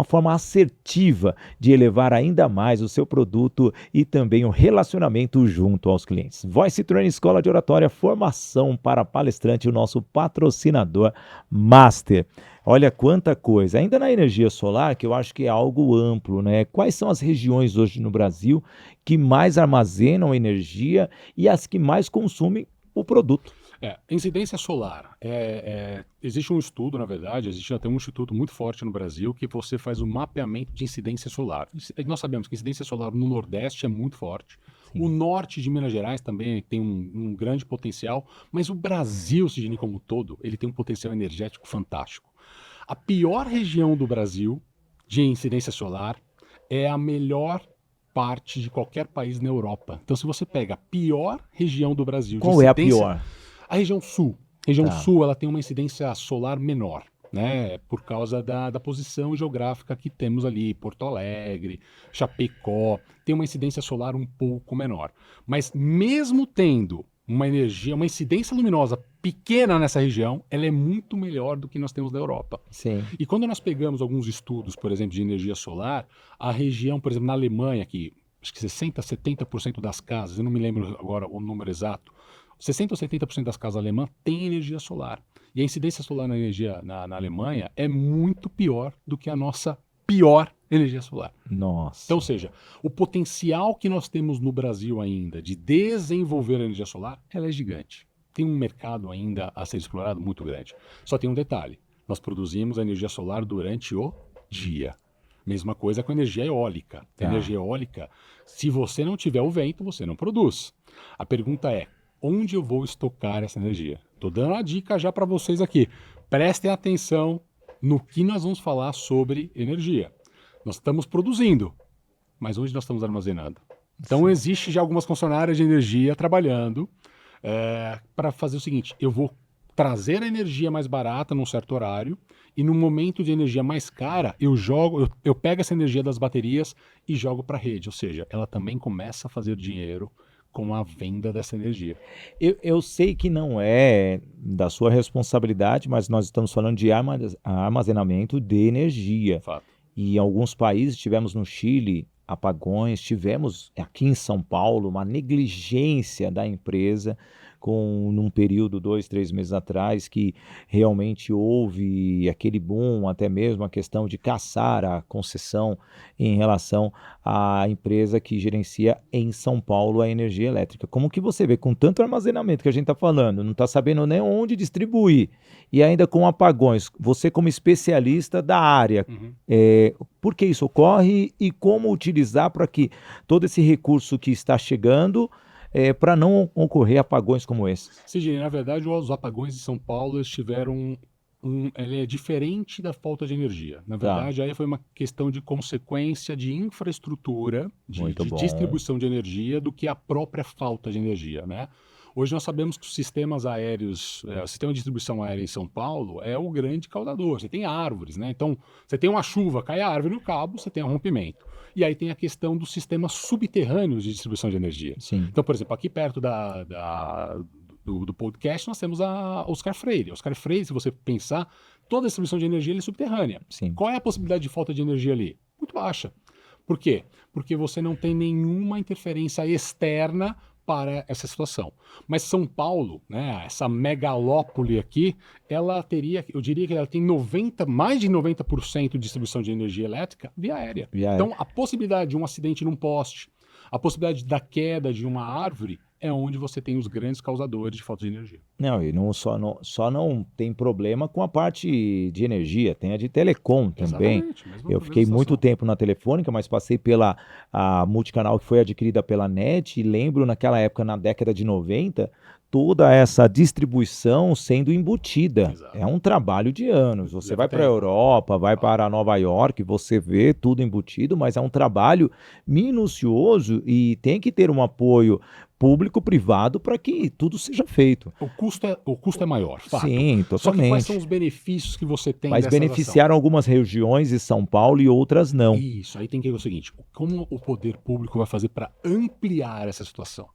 [SPEAKER 1] forma assertiva de elevar ainda mais o seu produto e também o relacionamento junto aos clientes. Voice Training Escola de Oratória, formação para palestrante, o nosso patrocinador master. Olha quanta coisa. Ainda na energia solar, que eu acho que é algo amplo, né? Quais são as regiões hoje no Brasil que mais armazenam energia e as que mais consumem o produto?
[SPEAKER 2] Incidência solar. Existe um estudo, na verdade, existe até um instituto muito forte no Brasil que você faz o mapeamento de incidência solar. Nós sabemos que a incidência solar no Nordeste é muito forte.
[SPEAKER 1] Sim.
[SPEAKER 2] O norte de Minas Gerais também tem um grande potencial, mas o Brasil, Sidney, como um todo, ele tem um potencial energético fantástico. A pior região do Brasil de incidência solar é a melhor parte de qualquer país na Europa. Então, se você pega a pior região do Brasil de
[SPEAKER 1] Qual é a
[SPEAKER 2] incidência,
[SPEAKER 1] pior?
[SPEAKER 2] a região sul. A região
[SPEAKER 1] Tá.
[SPEAKER 2] sul ela tem uma incidência solar menor, né? Por causa da posição geográfica que temos ali. Porto Alegre, Chapecó, tem uma incidência solar um pouco menor. Mas mesmo tendo uma incidência luminosa pequena nessa região, ela é muito melhor do que nós temos na Europa.
[SPEAKER 1] Sim.
[SPEAKER 2] E quando nós pegamos alguns estudos, por exemplo, de energia solar, a região, por exemplo, na Alemanha, que acho que 60%, 70% das casas, eu não me lembro agora o número exato, 60% ou 70% das casas alemãs têm energia solar. E a incidência solar na Alemanha é muito pior do que a nossa pior energia solar.
[SPEAKER 1] Nossa.
[SPEAKER 2] Então, ou seja, o potencial que nós temos no Brasil ainda de desenvolver a energia solar, ela é gigante. Tem um mercado ainda a ser explorado muito grande. Só tem um detalhe, nós produzimos a energia solar durante o dia. Mesma coisa com a energia eólica. A energia eólica, se você não tiver o vento, você não produz. A pergunta é, onde eu vou estocar essa energia? Estou dando uma dica já para vocês aqui. Prestem atenção no que nós vamos falar sobre energia. Nós estamos produzindo, mas onde nós estamos armazenando? Então, existe já algumas concessionárias de energia trabalhando para fazer o seguinte, eu vou trazer a energia mais barata num certo horário e no momento de energia mais cara, eu pego essa energia das baterias e jogo para a rede, ou seja, ela também começa a fazer dinheiro com a venda dessa energia.
[SPEAKER 1] Eu sei que não é da sua responsabilidade, mas nós estamos falando de armazenamento de energia.
[SPEAKER 2] Fato.
[SPEAKER 1] E em alguns países, tivemos no Chile apagões, tivemos aqui em São Paulo uma negligência da empresa num período, 2, 3 meses atrás, que realmente houve aquele boom, até mesmo a questão de caçar a concessão em relação à empresa que gerencia em São Paulo a energia elétrica. Como que você vê, com tanto armazenamento que a gente está falando, não está sabendo nem onde distribuir, e ainda com apagões, você como especialista da área, por que isso ocorre e como utilizar para que todo esse recurso que está chegando, para não ocorrer apagões como esse?
[SPEAKER 2] Sidney, na verdade, os apagões de São Paulo eles tiveram ele é diferente da falta de energia. Na
[SPEAKER 1] Tá,
[SPEAKER 2] verdade, aí foi uma questão de consequência de infraestrutura,
[SPEAKER 1] muito
[SPEAKER 2] de
[SPEAKER 1] bom.
[SPEAKER 2] distribuição de energia, do que a própria falta de energia, né? Hoje nós sabemos que os sistemas aéreos, o sistema de distribuição aérea em São Paulo é o grande caudador. Você tem árvores, né? Então, você tem uma chuva, cai a árvore no cabo, você tem um rompimento. E aí tem a questão dos sistemas subterrâneos de distribuição de energia.
[SPEAKER 1] Sim,
[SPEAKER 2] Então, por exemplo, aqui perto do podcast, nós temos a Oscar Freire. Oscar Freire, se você pensar, toda a distribuição de energia é subterrânea.
[SPEAKER 1] sim.
[SPEAKER 2] Qual é a possibilidade de falta de energia ali? Muito baixa. Por quê? Porque você não tem nenhuma interferência externa para essa situação. Mas São Paulo, né, essa megalópole aqui, ela teria, eu diria que ela tem mais de 90% de distribuição de energia elétrica via aérea.
[SPEAKER 1] Via
[SPEAKER 2] Então, a possibilidade de um acidente num poste, a possibilidade da queda de uma árvore, é onde você tem os grandes causadores de falta de energia.
[SPEAKER 1] Não, e só não tem problema com a parte de energia, tem a de telecom também.
[SPEAKER 2] Exatamente, mesma
[SPEAKER 1] Eu fiquei muito
[SPEAKER 2] situação.
[SPEAKER 1] tempo na Telefônica, mas passei pela a multicanal que foi adquirida pela NET e lembro naquela época, na década de 90, toda essa distribuição sendo embutida.
[SPEAKER 2] Exato.
[SPEAKER 1] É um trabalho de anos. Você
[SPEAKER 2] Leva
[SPEAKER 1] vai para a
[SPEAKER 2] tempo.
[SPEAKER 1] Europa, vai para Nova York, você vê tudo embutido, mas é um trabalho minucioso e tem que ter um apoio público-privado para que tudo seja feito.
[SPEAKER 2] O custo é maior, fato.
[SPEAKER 1] Sim,
[SPEAKER 2] Só que quais
[SPEAKER 1] totalmente.
[SPEAKER 2] são os benefícios que você tem
[SPEAKER 1] Mas
[SPEAKER 2] dessa
[SPEAKER 1] beneficiaram algumas regiões de São Paulo e outras não.
[SPEAKER 2] Isso, aí tem que ver o seguinte, como o poder público vai fazer para ampliar essa situação?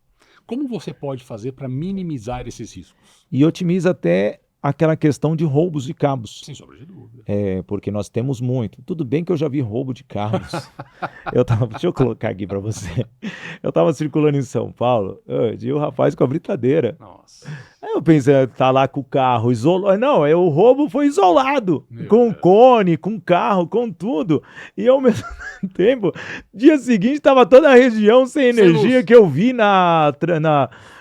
[SPEAKER 2] Como você pode fazer para minimizar esses riscos?
[SPEAKER 1] E otimiza até aquela questão de roubos de cabos.
[SPEAKER 2] Sem sombra de dúvida.
[SPEAKER 1] Porque nós temos muito. Tudo bem que eu já vi roubo de cabos. Deixa eu colocar aqui para você. Eu tava circulando em São Paulo, e o rapaz com a britadeira.
[SPEAKER 2] Nossa.
[SPEAKER 1] Aí eu pensei, tá lá com o carro isolado. Não, o roubo foi isolado.
[SPEAKER 2] Meu
[SPEAKER 1] Com
[SPEAKER 2] Deus.
[SPEAKER 1] cone, com carro, com tudo. E ao mesmo tempo, dia seguinte, tava toda a região sem
[SPEAKER 2] Sem
[SPEAKER 1] energia
[SPEAKER 2] luz.
[SPEAKER 1] que eu vi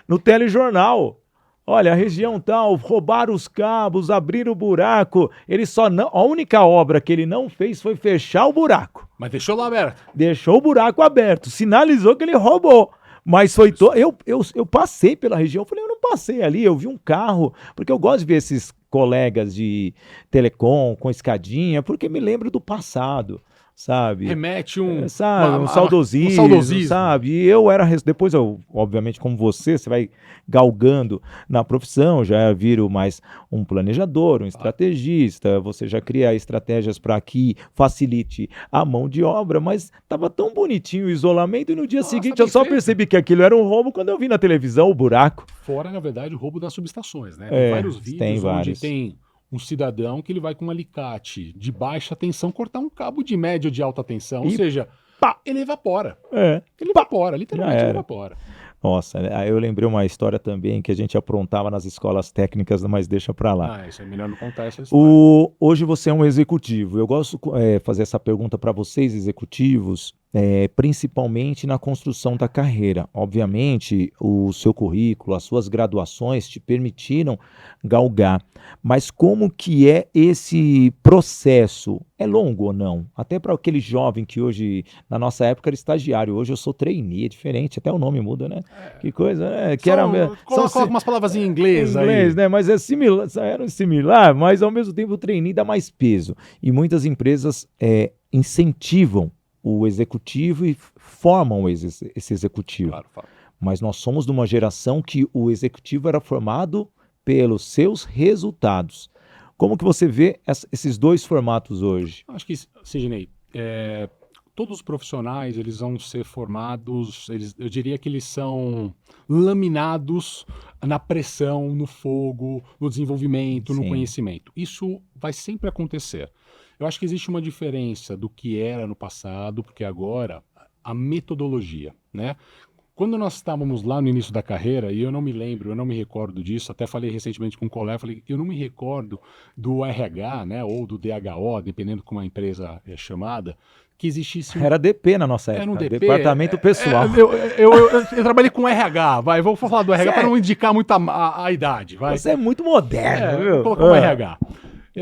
[SPEAKER 1] no telejornal. Olha, a região tal, roubaram os cabos, abriram o buraco. Ele só não. A única obra que ele não fez foi fechar o buraco.
[SPEAKER 2] Mas deixou lá aberto.
[SPEAKER 1] Deixou o buraco aberto, sinalizou que ele roubou. Mas foi eu passei pela região, falei, eu não passei ali, eu vi um carro, porque eu gosto de ver esses colegas de telecom com escadinha, porque me lembro do passado, sabe?
[SPEAKER 2] Remete
[SPEAKER 1] Um
[SPEAKER 2] um
[SPEAKER 1] saudosismo,
[SPEAKER 2] saudosismo.
[SPEAKER 1] sabe? E depois obviamente, como você vai galgando na profissão, já viro mais um planejador, um estrategista, você já cria estratégias para que facilite a mão de obra, mas estava tão bonitinho o isolamento e no dia seguinte eu
[SPEAKER 2] bem
[SPEAKER 1] só
[SPEAKER 2] feito.
[SPEAKER 1] percebi que aquilo era um roubo quando eu vi na televisão o buraco.
[SPEAKER 2] Fora, na verdade, o roubo das subestações, né? Tem vários vídeos
[SPEAKER 1] tem
[SPEAKER 2] onde
[SPEAKER 1] vários.
[SPEAKER 2] tem um cidadão que ele vai com um alicate de baixa tensão cortar um cabo de média ou de alta tensão, ou
[SPEAKER 1] E
[SPEAKER 2] seja,
[SPEAKER 1] pá!
[SPEAKER 2] ele evapora.
[SPEAKER 1] É.
[SPEAKER 2] Ele evapora, literalmente
[SPEAKER 1] Já
[SPEAKER 2] ele
[SPEAKER 1] era.
[SPEAKER 2] evapora.
[SPEAKER 1] Nossa, eu lembrei uma história também que a gente aprontava nas escolas técnicas, mas deixa pra lá.
[SPEAKER 2] Isso é melhor não contar essa história.
[SPEAKER 1] Hoje você é um executivo. Eu gosto de fazer essa pergunta para vocês, executivos, principalmente na construção da carreira. Obviamente, o seu currículo, as suas graduações te permitiram galgar. Mas como que é esse processo? É longo ou não? Até para aquele jovem que hoje, na nossa época, era estagiário. Hoje eu sou trainee, é diferente. Até o nome muda, né? Que coisa, né? Que era
[SPEAKER 2] Coloca umas palavras em inglês aí.
[SPEAKER 1] né? Mas era similar, mas ao mesmo tempo o trainee dá mais peso. E muitas empresas incentivam o executivo e formam esse executivo.
[SPEAKER 2] Claro, fala.
[SPEAKER 1] Mas nós somos de uma geração que o executivo era formado pelos seus resultados. Como que você vê esses dois formatos hoje?
[SPEAKER 2] Acho que, Sidney, todos os profissionais, eles vão ser formados, eu diria que eles são laminados na pressão, no fogo, no desenvolvimento, no
[SPEAKER 1] Sim.
[SPEAKER 2] conhecimento. Isso vai sempre acontecer. Eu acho que existe uma diferença do que era no passado, porque agora a metodologia, né? Quando nós estávamos lá no início da carreira, e eu não me lembro, eu não me recordo disso, até falei recentemente com um colega, falei, eu não me recordo do RH, né, ou do DHO, dependendo como a empresa é chamada, que existisse
[SPEAKER 1] Era DP na nossa
[SPEAKER 2] era um
[SPEAKER 1] época,
[SPEAKER 2] DP.
[SPEAKER 1] Departamento Pessoal.
[SPEAKER 2] Eu trabalhei com RH, vai, vou falar do RH para não indicar muito a idade, vai.
[SPEAKER 1] Você é muito moderno,
[SPEAKER 2] Vou
[SPEAKER 1] viu?
[SPEAKER 2] colocar um RH.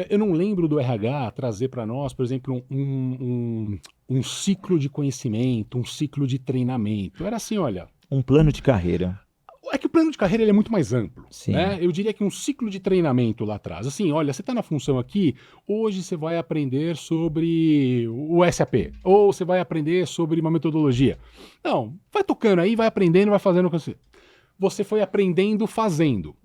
[SPEAKER 2] Eu não lembro do RH trazer para nós, por exemplo, um ciclo de conhecimento, um ciclo de treinamento. Era assim, olha,
[SPEAKER 1] Um plano de carreira.
[SPEAKER 2] é que o plano de carreira ele é muito mais amplo.
[SPEAKER 1] Sim.
[SPEAKER 2] Né? Eu diria que um ciclo de treinamento lá atrás. Assim, olha, você está na função aqui, hoje você vai aprender sobre o SAP, ou você vai aprender sobre uma metodologia. Não, vai tocando aí, vai aprendendo, vai fazendo o que você foi aprendendo fazendo.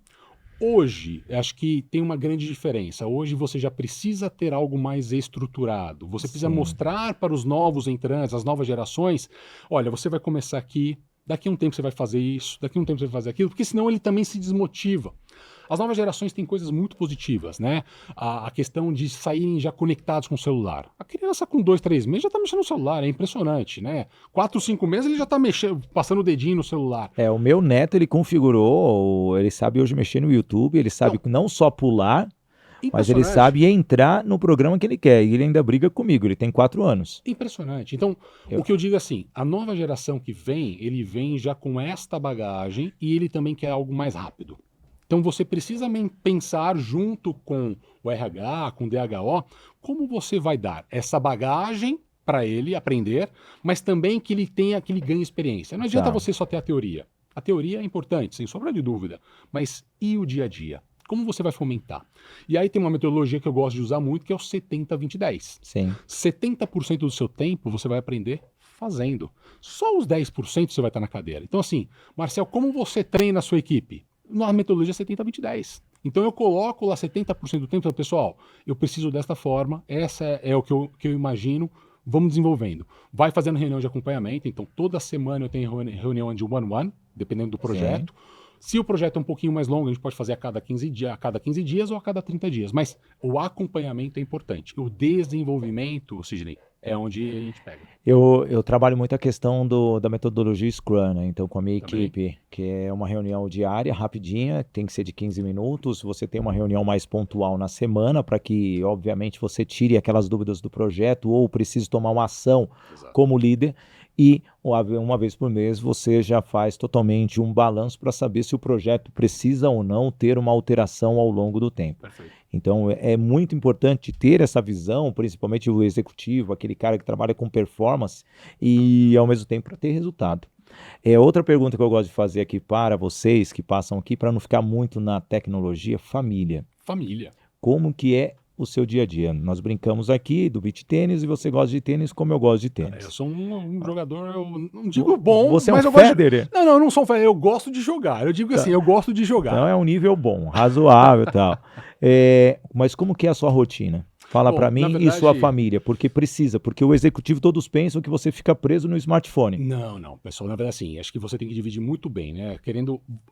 [SPEAKER 2] Hoje, acho que tem uma grande diferença. Hoje você já precisa ter algo mais estruturado. Você precisa
[SPEAKER 1] Sim.
[SPEAKER 2] mostrar para os novos entrantes, as novas gerações, olha, você vai começar aqui, daqui a um tempo você vai fazer isso, daqui a um tempo você vai fazer aquilo, porque senão ele também se desmotiva. As novas gerações têm coisas muito positivas, né? A questão de saírem já conectados com o celular. A criança com 2, 3 meses já está mexendo no celular, é impressionante, né? 4, 5 meses ele já está mexendo, passando o dedinho no celular.
[SPEAKER 1] O meu neto, ele configurou, ele sabe hoje mexer no YouTube, ele sabe não só pular, mas ele sabe entrar no programa que ele quer. E ele ainda briga comigo, ele tem 4 anos.
[SPEAKER 2] Impressionante. Então, o que eu digo é assim, a nova geração que vem, ele vem já com esta bagagem e ele também quer algo mais rápido. Então você precisa pensar junto com o RH, com o DHO, como você vai dar essa bagagem para ele aprender, mas também que ele ganhe experiência. Não adianta você só ter a teoria. A teoria é importante, sem sombra de dúvida, mas e o dia a dia? Como você vai fomentar? E aí tem uma metodologia que eu gosto de usar muito, que é o 70-20-10.
[SPEAKER 1] Sim.
[SPEAKER 2] 70% do seu tempo você vai aprender fazendo. Só os 10% você vai estar na cadeira. Então assim, Marcel, como você treina a sua equipe? Na metodologia 70-20-10. Então eu coloco lá 70% do tempo, pessoal, eu preciso desta forma, essa é o que eu imagino, vamos desenvolvendo. Vai fazendo reunião de acompanhamento, então toda semana eu tenho reunião de one-on-one, dependendo do projeto. Sim. Se o projeto é um pouquinho mais longo, a gente pode fazer a cada 15 dias ou a cada 30 dias, mas o acompanhamento é importante. O desenvolvimento, Sidney, é onde a gente pega.
[SPEAKER 1] Eu trabalho muito a questão da metodologia Scrum, né? Então, com a minha equipe, que é uma reunião diária, rapidinha, tem que ser de 15 minutos. Você tem uma reunião mais pontual na semana para que, obviamente, você tire aquelas dúvidas do projeto ou precise tomar uma ação como líder. E uma vez por mês você já faz totalmente um balanço para saber se o projeto precisa ou não ter uma alteração ao longo do tempo.
[SPEAKER 2] Perfeito.
[SPEAKER 1] Então é muito importante ter essa visão, principalmente o executivo, aquele cara que trabalha com performance e ao mesmo tempo para ter resultado. Outra pergunta que eu gosto de fazer aqui para vocês que passam aqui, para não ficar muito na tecnologia, família.
[SPEAKER 2] Família.
[SPEAKER 1] Como que é o seu dia a dia? Nós brincamos aqui do beach tênis e você gosta de tênis como eu gosto de tênis.
[SPEAKER 2] Eu sou um jogador, eu não digo bom,
[SPEAKER 1] você
[SPEAKER 2] mas
[SPEAKER 1] é
[SPEAKER 2] eu
[SPEAKER 1] Federer?
[SPEAKER 2] Gosto de... Não, eu não sou um Federer, eu gosto de jogar. Eu digo assim, eu gosto de jogar.
[SPEAKER 1] Então é um nível bom, razoável e tal. Mas como que é a sua rotina? Fala para mim verdade, e sua família, porque o executivo todos pensam que você fica preso no smartphone.
[SPEAKER 2] Não, pessoal, na verdade assim, acho que você tem que dividir muito bem, né?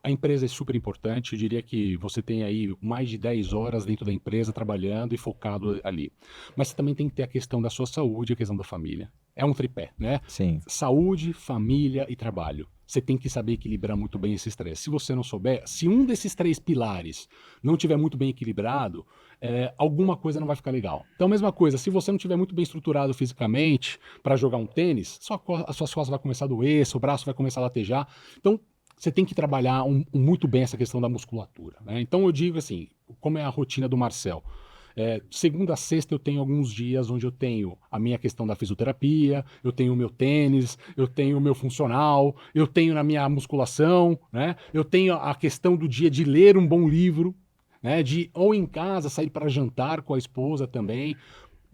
[SPEAKER 2] A empresa é super importante, eu diria que você tem aí mais de 10 horas dentro da empresa trabalhando e focado ali. Mas você também tem que ter a questão da sua saúde e a questão da família. É um tripé, né?
[SPEAKER 1] Sim.
[SPEAKER 2] Saúde, família e trabalho. Você tem que saber equilibrar muito bem esses três. Se você não souber, se um desses 3 pilares não tiver muito bem equilibrado, alguma coisa não vai ficar legal. Então, a mesma coisa, se você não tiver muito bem estruturado fisicamente para jogar um tênis, as suas costas vão começar a doer, seu braço vai começar a latejar. Então, você tem que trabalhar muito bem essa questão da musculatura, né? Então, eu digo assim, como é a rotina do Marcel? Segunda a sexta eu tenho alguns dias onde eu tenho a minha questão da fisioterapia, eu tenho o meu tênis, eu tenho o meu funcional, eu tenho na minha musculação, né? Eu tenho a questão do dia de ler um bom livro, né? De ou em casa sair para jantar com a esposa também,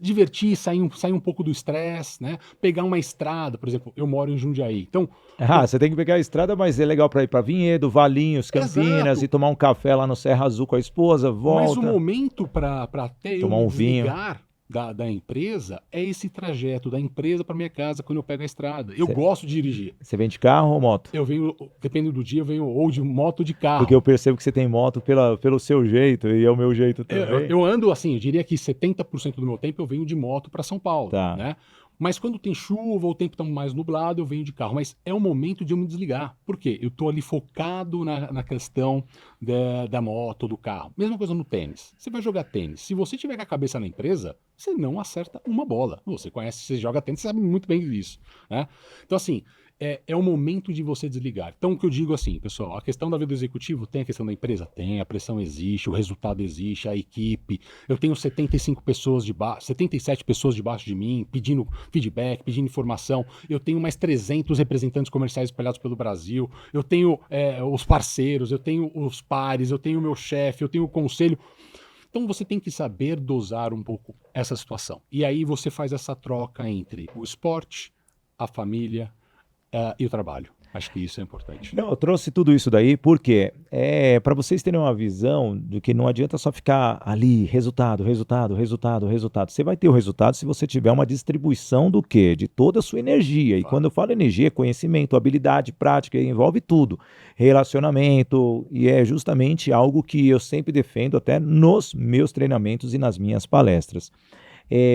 [SPEAKER 2] divertir, sair um pouco do estresse, né? Pegar uma estrada, por exemplo, eu moro em Jundiaí, então...
[SPEAKER 1] você tem que pegar a estrada, mas é legal para ir para Vinhedo, Valinhos, Campinas, exato, e tomar um café lá no Serra Azul com a esposa, volta.
[SPEAKER 2] Mas o momento para ter
[SPEAKER 1] tomar um vinho,
[SPEAKER 2] da empresa é esse trajeto da empresa para minha casa quando eu pego a estrada. Eu
[SPEAKER 1] Cê-
[SPEAKER 2] gosto de dirigir.
[SPEAKER 1] Você vem de carro ou moto?
[SPEAKER 2] Eu venho, dependendo do dia, eu venho ou de moto ou de
[SPEAKER 1] Porque eu
[SPEAKER 2] carro.
[SPEAKER 1] percebo que você tem moto pelo seu jeito e é o meu jeito também.
[SPEAKER 2] Eu ando assim, eu diria que 70% do meu tempo eu venho de moto para São Paulo,
[SPEAKER 1] Tá.
[SPEAKER 2] né? Mas quando tem chuva ou o tempo está mais nublado, eu venho de carro. Mas é o momento de eu me desligar. Por quê? Eu estou ali focado na questão da moto, do carro. Mesma coisa no tênis. Você vai jogar tênis. Se você tiver com a cabeça na empresa, você não acerta uma bola. Você conhece, você joga tênis, você sabe muito bem disso, né? Então, assim, é o momento de você desligar. Então, o que eu digo assim, pessoal, a questão da vida do executivo tem a questão da empresa? Tem, a pressão existe, o resultado existe, a equipe. Eu tenho 77 pessoas debaixo de mim, pedindo feedback, pedindo informação. Eu tenho mais 300 representantes comerciais espalhados pelo Brasil. Eu tenho os parceiros, eu tenho os pares, eu tenho o meu chefe, eu tenho o conselho. Então você tem que saber dosar um pouco essa situação. E aí você faz essa troca entre o esporte, a família, e o trabalho. Acho que isso é importante.
[SPEAKER 1] Não, eu trouxe tudo isso daí porque para vocês terem uma visão de que não adianta só ficar ali, resultado, resultado, resultado, resultado. Você vai ter o resultado se você tiver uma distribuição do quê? De toda a sua energia. E quando eu falo energia, é conhecimento, habilidade, prática, envolve tudo. Relacionamento, e é justamente algo que eu sempre defendo até nos meus treinamentos e nas minhas palestras.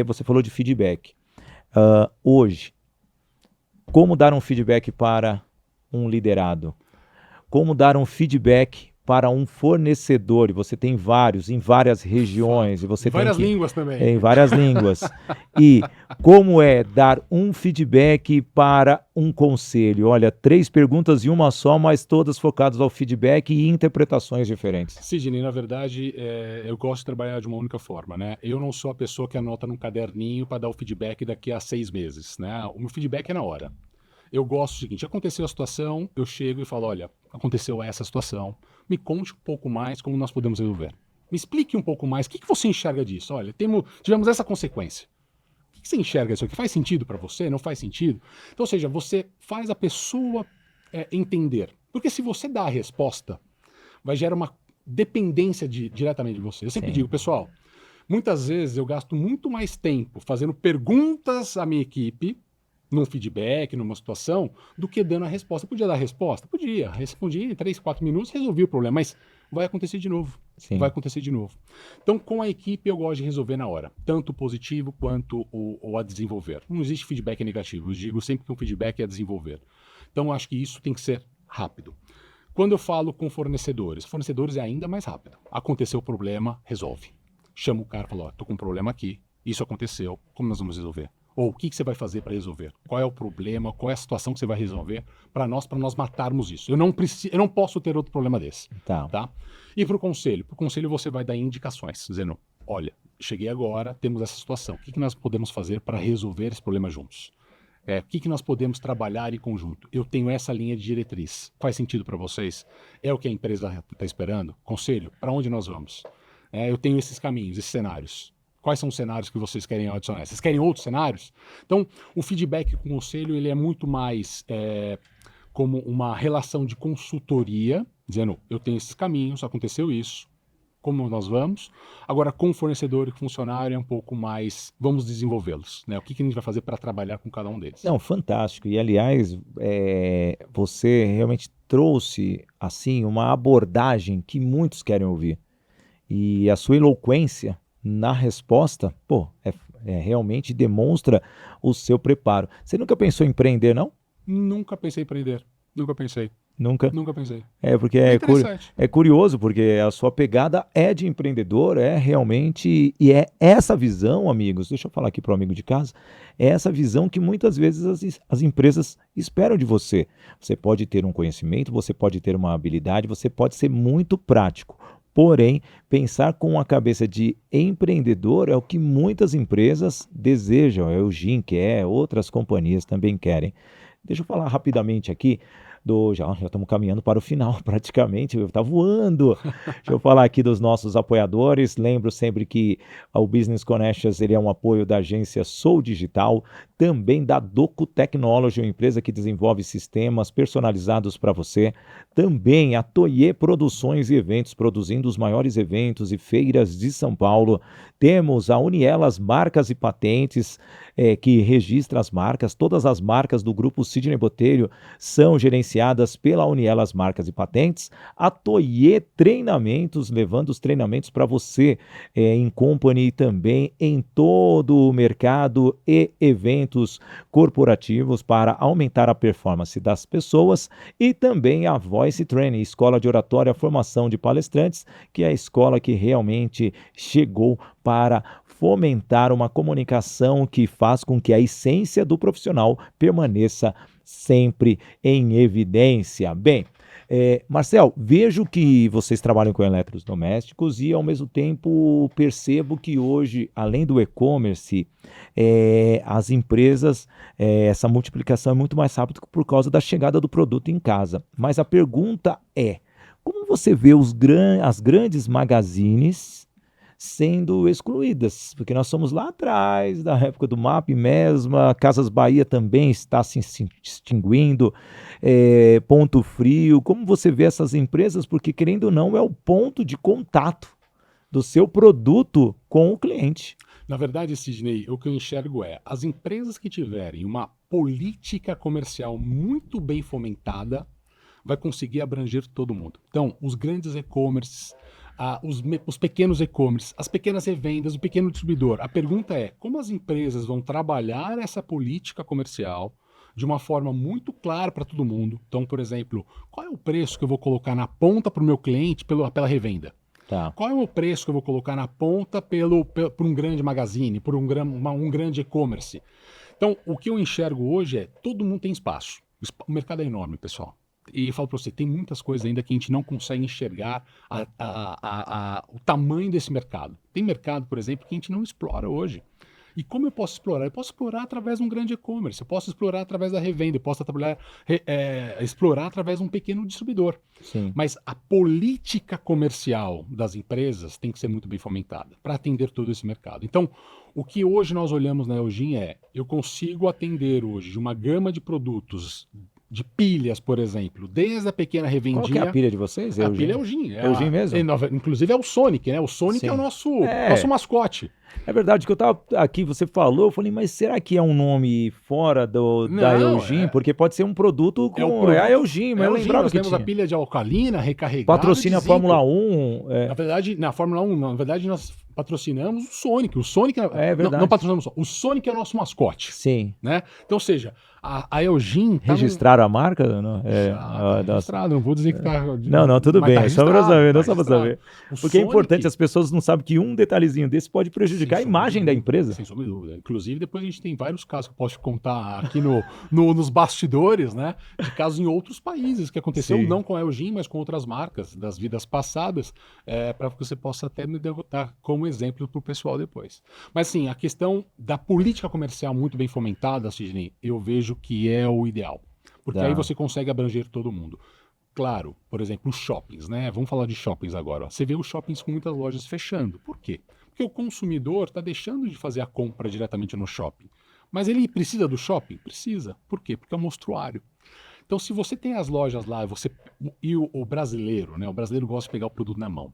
[SPEAKER 1] Você falou de feedback. Hoje, como dar um feedback para um liderado? Como dar um feedback para um fornecedor? E você tem vários, em várias regiões. E você tem
[SPEAKER 2] Várias línguas também.
[SPEAKER 1] em várias línguas. E como é dar um feedback para um conselho? Olha, 3 perguntas em uma só, mas todas focadas ao feedback e interpretações diferentes.
[SPEAKER 2] Sidney, na verdade, eu gosto de trabalhar de uma única forma, né? Eu não sou a pessoa que anota num caderninho para dar o feedback daqui a 6 meses, né? O meu feedback é na hora. Eu gosto do seguinte, aconteceu a situação, eu chego e falo, olha, aconteceu essa situação, me conte um pouco mais como nós podemos resolver. Me explique um pouco mais, o que você enxerga disso? Olha, tivemos essa consequência. O que você enxerga disso aqui? Faz sentido para você? Não faz sentido? Então, ou seja, você faz a pessoa entender. Porque se você dá a resposta, vai gerar uma dependência diretamente de você. Eu sempre digo, pessoal, muitas vezes eu gasto muito mais tempo fazendo perguntas à minha equipe, num feedback, numa situação, do que dando a resposta. Podia dar a resposta? Podia. Respondi em 3, 4 minutos, resolvi o problema, mas vai acontecer de novo.
[SPEAKER 1] Sim.
[SPEAKER 2] Vai acontecer de novo. Então, com a equipe, eu gosto de resolver na hora, tanto o positivo quanto o a desenvolver. Não existe feedback negativo. Eu digo sempre que um feedback é a desenvolver. Então, eu acho que isso tem que ser rápido. Quando eu falo com fornecedores é ainda mais rápido. Aconteceu o problema, resolve. Chama o cara e fala, ó, tô com um problema aqui, isso aconteceu, como nós vamos resolver? Ou o que você vai fazer para resolver? Qual é o problema? Qual é a situação que você vai resolver para nós matarmos isso? Eu não posso ter outro problema desse. Tá? E para o conselho você vai dar indicações, dizendo, olha, cheguei agora, temos essa situação. O que nós podemos fazer para resolver esse problema juntos? O que nós podemos trabalhar em conjunto? Eu tenho essa linha de diretriz. Faz sentido para vocês? É o que a empresa está esperando? Conselho, para onde nós vamos? Eu tenho esses caminhos, esses cenários. Quais são os cenários que vocês querem adicionar? Vocês querem outros cenários? Então, o feedback com o conselho ele é muito mais como uma relação de consultoria, dizendo, eu tenho esses caminhos, aconteceu isso, como nós vamos? Agora, com o fornecedor e com o funcionário é um pouco mais, vamos desenvolvê-los, né? O que a gente vai fazer para trabalhar com cada um deles?
[SPEAKER 1] Não, fantástico. E, aliás, você realmente trouxe, assim, uma abordagem que muitos querem ouvir. E a sua eloquência na resposta, realmente demonstra o seu preparo. Você nunca pensou em empreender, não?
[SPEAKER 2] Nunca pensei em empreender. Nunca pensei.
[SPEAKER 1] Nunca?
[SPEAKER 2] Nunca pensei.
[SPEAKER 1] Porque é curioso, porque a sua pegada é de empreendedor, realmente, e é essa visão, amigos, deixa eu falar aqui para o amigo de casa, é essa visão que muitas vezes as empresas esperam de você. Você pode ter um conhecimento, você pode ter uma habilidade, você pode ser muito prático. Porém, pensar com a cabeça de empreendedor é o que muitas empresas desejam, o GIN quer, outras companhias também querem. Deixa eu falar rapidamente aqui Já estamos caminhando para o final, praticamente, está voando. Deixa eu falar aqui dos nossos apoiadores. Lembro sempre que o Business Connections ele é um apoio da agência Sou Digital, também da Doco Technology, uma empresa que desenvolve sistemas personalizados para você. Também a Toye Produções e Eventos, produzindo os maiores eventos e feiras de São Paulo. Temos a Unielas Marcas e Patentes, que registra as marcas. Todas as marcas do grupo Sidney Botelho são gerenciadas pela Unielas Marcas e Patentes. A Toye Treinamentos, levando os treinamentos para você em company e também em todo o mercado e eventos corporativos para aumentar a performance das pessoas. E também a Voice Training, escola de oratória, formação de palestrantes, que é a escola que realmente chegou para fomentar uma comunicação que faz com que a essência do profissional permaneça sempre em evidência. Bem, Marcel, vejo que vocês trabalham com eletrodomésticos e, ao mesmo tempo, percebo que hoje, além do e-commerce, as empresas, essa multiplicação é muito mais rápida por causa da chegada do produto em casa. Mas a pergunta é, como você vê as grandes magazines sendo excluídas? Porque nós somos lá atrás, da época do MAP mesmo, a Casas Bahia também está se extinguindo, Ponto Frio. Como você vê essas empresas? Porque, querendo ou não, é o ponto de contato do seu produto com o cliente.
[SPEAKER 2] Na verdade, Sidney, o que eu enxergo as empresas que tiverem uma política comercial muito bem fomentada, vai conseguir abranger todo mundo. Então, os grandes e-commerces, os pequenos e-commerce, as pequenas revendas, o pequeno distribuidor. A pergunta é, como as empresas vão trabalhar essa política comercial de uma forma muito clara para todo mundo? Então, por exemplo, qual é o preço que eu vou colocar na ponta para o meu cliente pela revenda?
[SPEAKER 1] Tá.
[SPEAKER 2] Qual é o preço que eu vou colocar na ponta por um grande magazine, por um grande e-commerce? Então, o que eu enxergo hoje todo mundo tem espaço. O mercado é enorme, pessoal. E eu falo para você, tem muitas coisas ainda que a gente não consegue enxergar o tamanho desse mercado. Tem mercado, por exemplo, que a gente não explora hoje. E como eu posso explorar? Eu posso explorar através de um grande e-commerce, eu posso explorar através da revenda, eu posso explorar através de um pequeno distribuidor.
[SPEAKER 1] Sim.
[SPEAKER 2] Mas a política comercial das empresas tem que ser muito bem fomentada para atender todo esse mercado. Então, o que hoje nós olhamos na Elgin eu consigo atender hoje de uma gama de produtos, de pilhas, por exemplo, desde a pequena revendinha.
[SPEAKER 1] Qual que é a pilha de vocês?
[SPEAKER 2] A pilha é Elgin.
[SPEAKER 1] Elgin mesmo?
[SPEAKER 2] Inclusive é o Sonic, né? O Sonic
[SPEAKER 1] Sim.
[SPEAKER 2] é o nosso mascote.
[SPEAKER 1] É verdade que eu estava aqui, você falou, eu falei, mas será que é um nome fora da Elgin? Porque pode ser um produto com a Elgin, mas eu lembrava
[SPEAKER 2] nós
[SPEAKER 1] que
[SPEAKER 2] temos
[SPEAKER 1] tinha.
[SPEAKER 2] a pilha de alcalina recarregada.
[SPEAKER 1] Patrocina a Fórmula 1.
[SPEAKER 2] Na verdade, na Fórmula 1, na verdade, nós patrocinamos o Sonic. O Sonic
[SPEAKER 1] verdade.
[SPEAKER 2] Não patrocinamos só. O Sonic é o nosso mascote.
[SPEAKER 1] Sim.
[SPEAKER 2] Né? Então, ou seja, a Elgin...
[SPEAKER 1] Registraram a marca? Não,
[SPEAKER 2] tá registrado, não vou dizer que tá...
[SPEAKER 1] Não, tudo bem,
[SPEAKER 2] tá
[SPEAKER 1] só para saber,
[SPEAKER 2] tá
[SPEAKER 1] só para saber. Porque
[SPEAKER 2] Sonic,
[SPEAKER 1] é importante, as pessoas não sabem que um detalhezinho desse pode prejudicar a imagem da empresa.
[SPEAKER 2] Sem sombra de dúvida. Inclusive, depois a gente tem vários casos que eu posso contar aqui nos bastidores, né? De casos em outros países que aconteceu,
[SPEAKER 1] Sim.
[SPEAKER 2] não com a Elgin, mas com outras marcas das vidas passadas, para que você possa até me derrotar como exemplo para o pessoal depois. Mas sim, a questão da política comercial muito bem fomentada, Sidney, eu vejo que é o ideal. Porque aí você consegue abranger todo mundo. Claro, por exemplo, os shoppings, né? Vamos falar de shoppings agora. Você vê os shoppings com muitas lojas fechando. Por quê? Porque o consumidor está deixando de fazer a compra diretamente no shopping. Mas ele precisa do shopping? Precisa. Por quê? Porque é um mostruário. Então, se você tem as lojas lá, o brasileiro, né? O brasileiro gosta de pegar o produto na mão.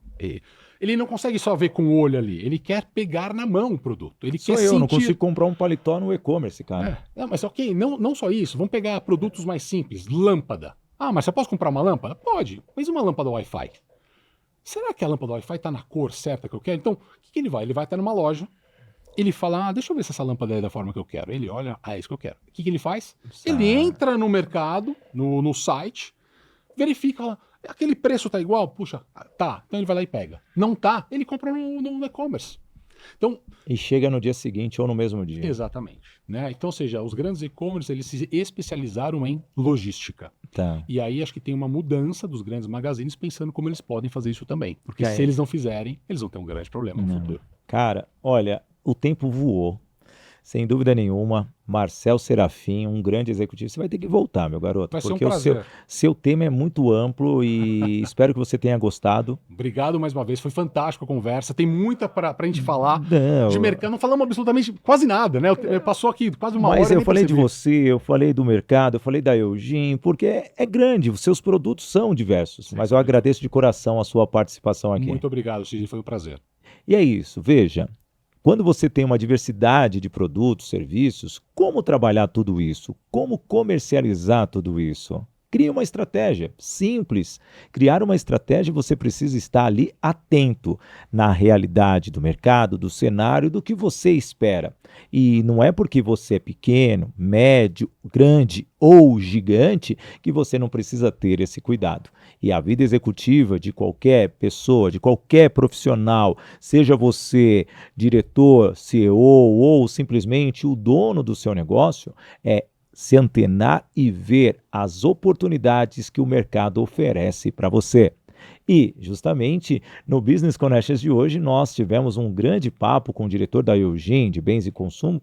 [SPEAKER 2] Ele não consegue só ver com o olho ali, ele quer pegar na mão o produto. Ele quer sentir...
[SPEAKER 1] não consigo comprar um paletó no e-commerce, cara.
[SPEAKER 2] Não, mas ok, não só isso. Vamos pegar produtos mais simples, lâmpada. Ah, mas você pode comprar uma lâmpada? Pode, mas uma lâmpada Wi-Fi? Será que a lâmpada Wi-Fi está na cor certa que eu quero? Então, o que ele vai? Ele vai até numa loja, ele fala, deixa eu ver se essa lâmpada é da forma que eu quero. Ele olha, é isso que eu quero. O que ele faz? Ele entra no mercado, no site, verifica, aquele preço tá igual? Puxa, tá. Então ele vai lá e pega. Não tá, ele compra no e-commerce. Então,
[SPEAKER 1] e chega no dia seguinte ou no mesmo dia.
[SPEAKER 2] Exatamente. Né? Então, ou seja, os grandes e-commerce, eles se especializaram em logística.
[SPEAKER 1] Tá.
[SPEAKER 2] E aí acho que tem uma mudança dos grandes magazines pensando como eles podem fazer isso também. Porque se eles não fizerem, eles vão ter um grande problema no futuro.
[SPEAKER 1] Cara, olha, o tempo voou, sem dúvida nenhuma. Marcel Serafim, um grande executivo. Você vai ter que voltar, meu garoto,
[SPEAKER 2] Vai ser um
[SPEAKER 1] porque o
[SPEAKER 2] prazer.
[SPEAKER 1] seu tema é muito amplo e espero que você tenha gostado.
[SPEAKER 2] Obrigado mais uma vez, foi fantástico a conversa. Tem muita para a gente falar de
[SPEAKER 1] Não,
[SPEAKER 2] mercado. Não falamos absolutamente quase nada, né? Passou aqui quase uma
[SPEAKER 1] mas
[SPEAKER 2] hora e
[SPEAKER 1] eu
[SPEAKER 2] nem
[SPEAKER 1] falei de
[SPEAKER 2] percebi.
[SPEAKER 1] você, eu falei do mercado, eu falei da Eugene, porque é grande, os seus produtos são diversos,
[SPEAKER 2] Sim,
[SPEAKER 1] mas eu
[SPEAKER 2] obrigado.
[SPEAKER 1] agradeço de coração a sua participação aqui.
[SPEAKER 2] Muito obrigado, Xigi, foi um prazer.
[SPEAKER 1] E é isso, veja, quando você tem uma diversidade de produtos, serviços, como trabalhar tudo isso? Como comercializar tudo isso? Crie uma estratégia simples. Criar uma estratégia, você precisa estar ali atento na realidade do mercado, do cenário, do que você espera. E não é porque você é pequeno, médio, grande ou gigante que você não precisa ter esse cuidado. E a vida executiva de qualquer pessoa, de qualquer profissional, seja você diretor, CEO ou simplesmente o dono do seu negócio, é se antenar e ver as oportunidades que o mercado oferece para você. E, justamente, no Business Connections de hoje, nós tivemos um grande papo com o diretor da Eugene, de Bens e Consumo,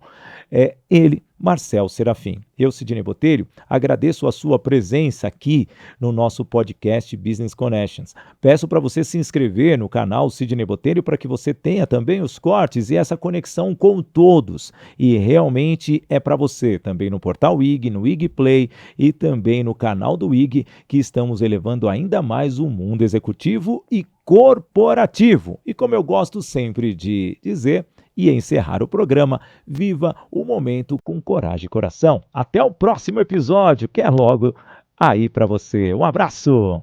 [SPEAKER 1] ele, Marcel Serafim. Eu, Sidney Botelho, agradeço a sua presença aqui no nosso podcast Business Connections. Peço para você se inscrever no canal Sidney Botelho para que você tenha também os cortes e essa conexão com todos. E realmente é para você, também no portal IG, no IG Play e também no canal do IG, que estamos elevando ainda mais o mundo executivo e corporativo. E como eu gosto sempre de dizer, e encerrar o programa, viva o momento com coragem e coração. Até o próximo episódio, que é logo aí para você. Um abraço!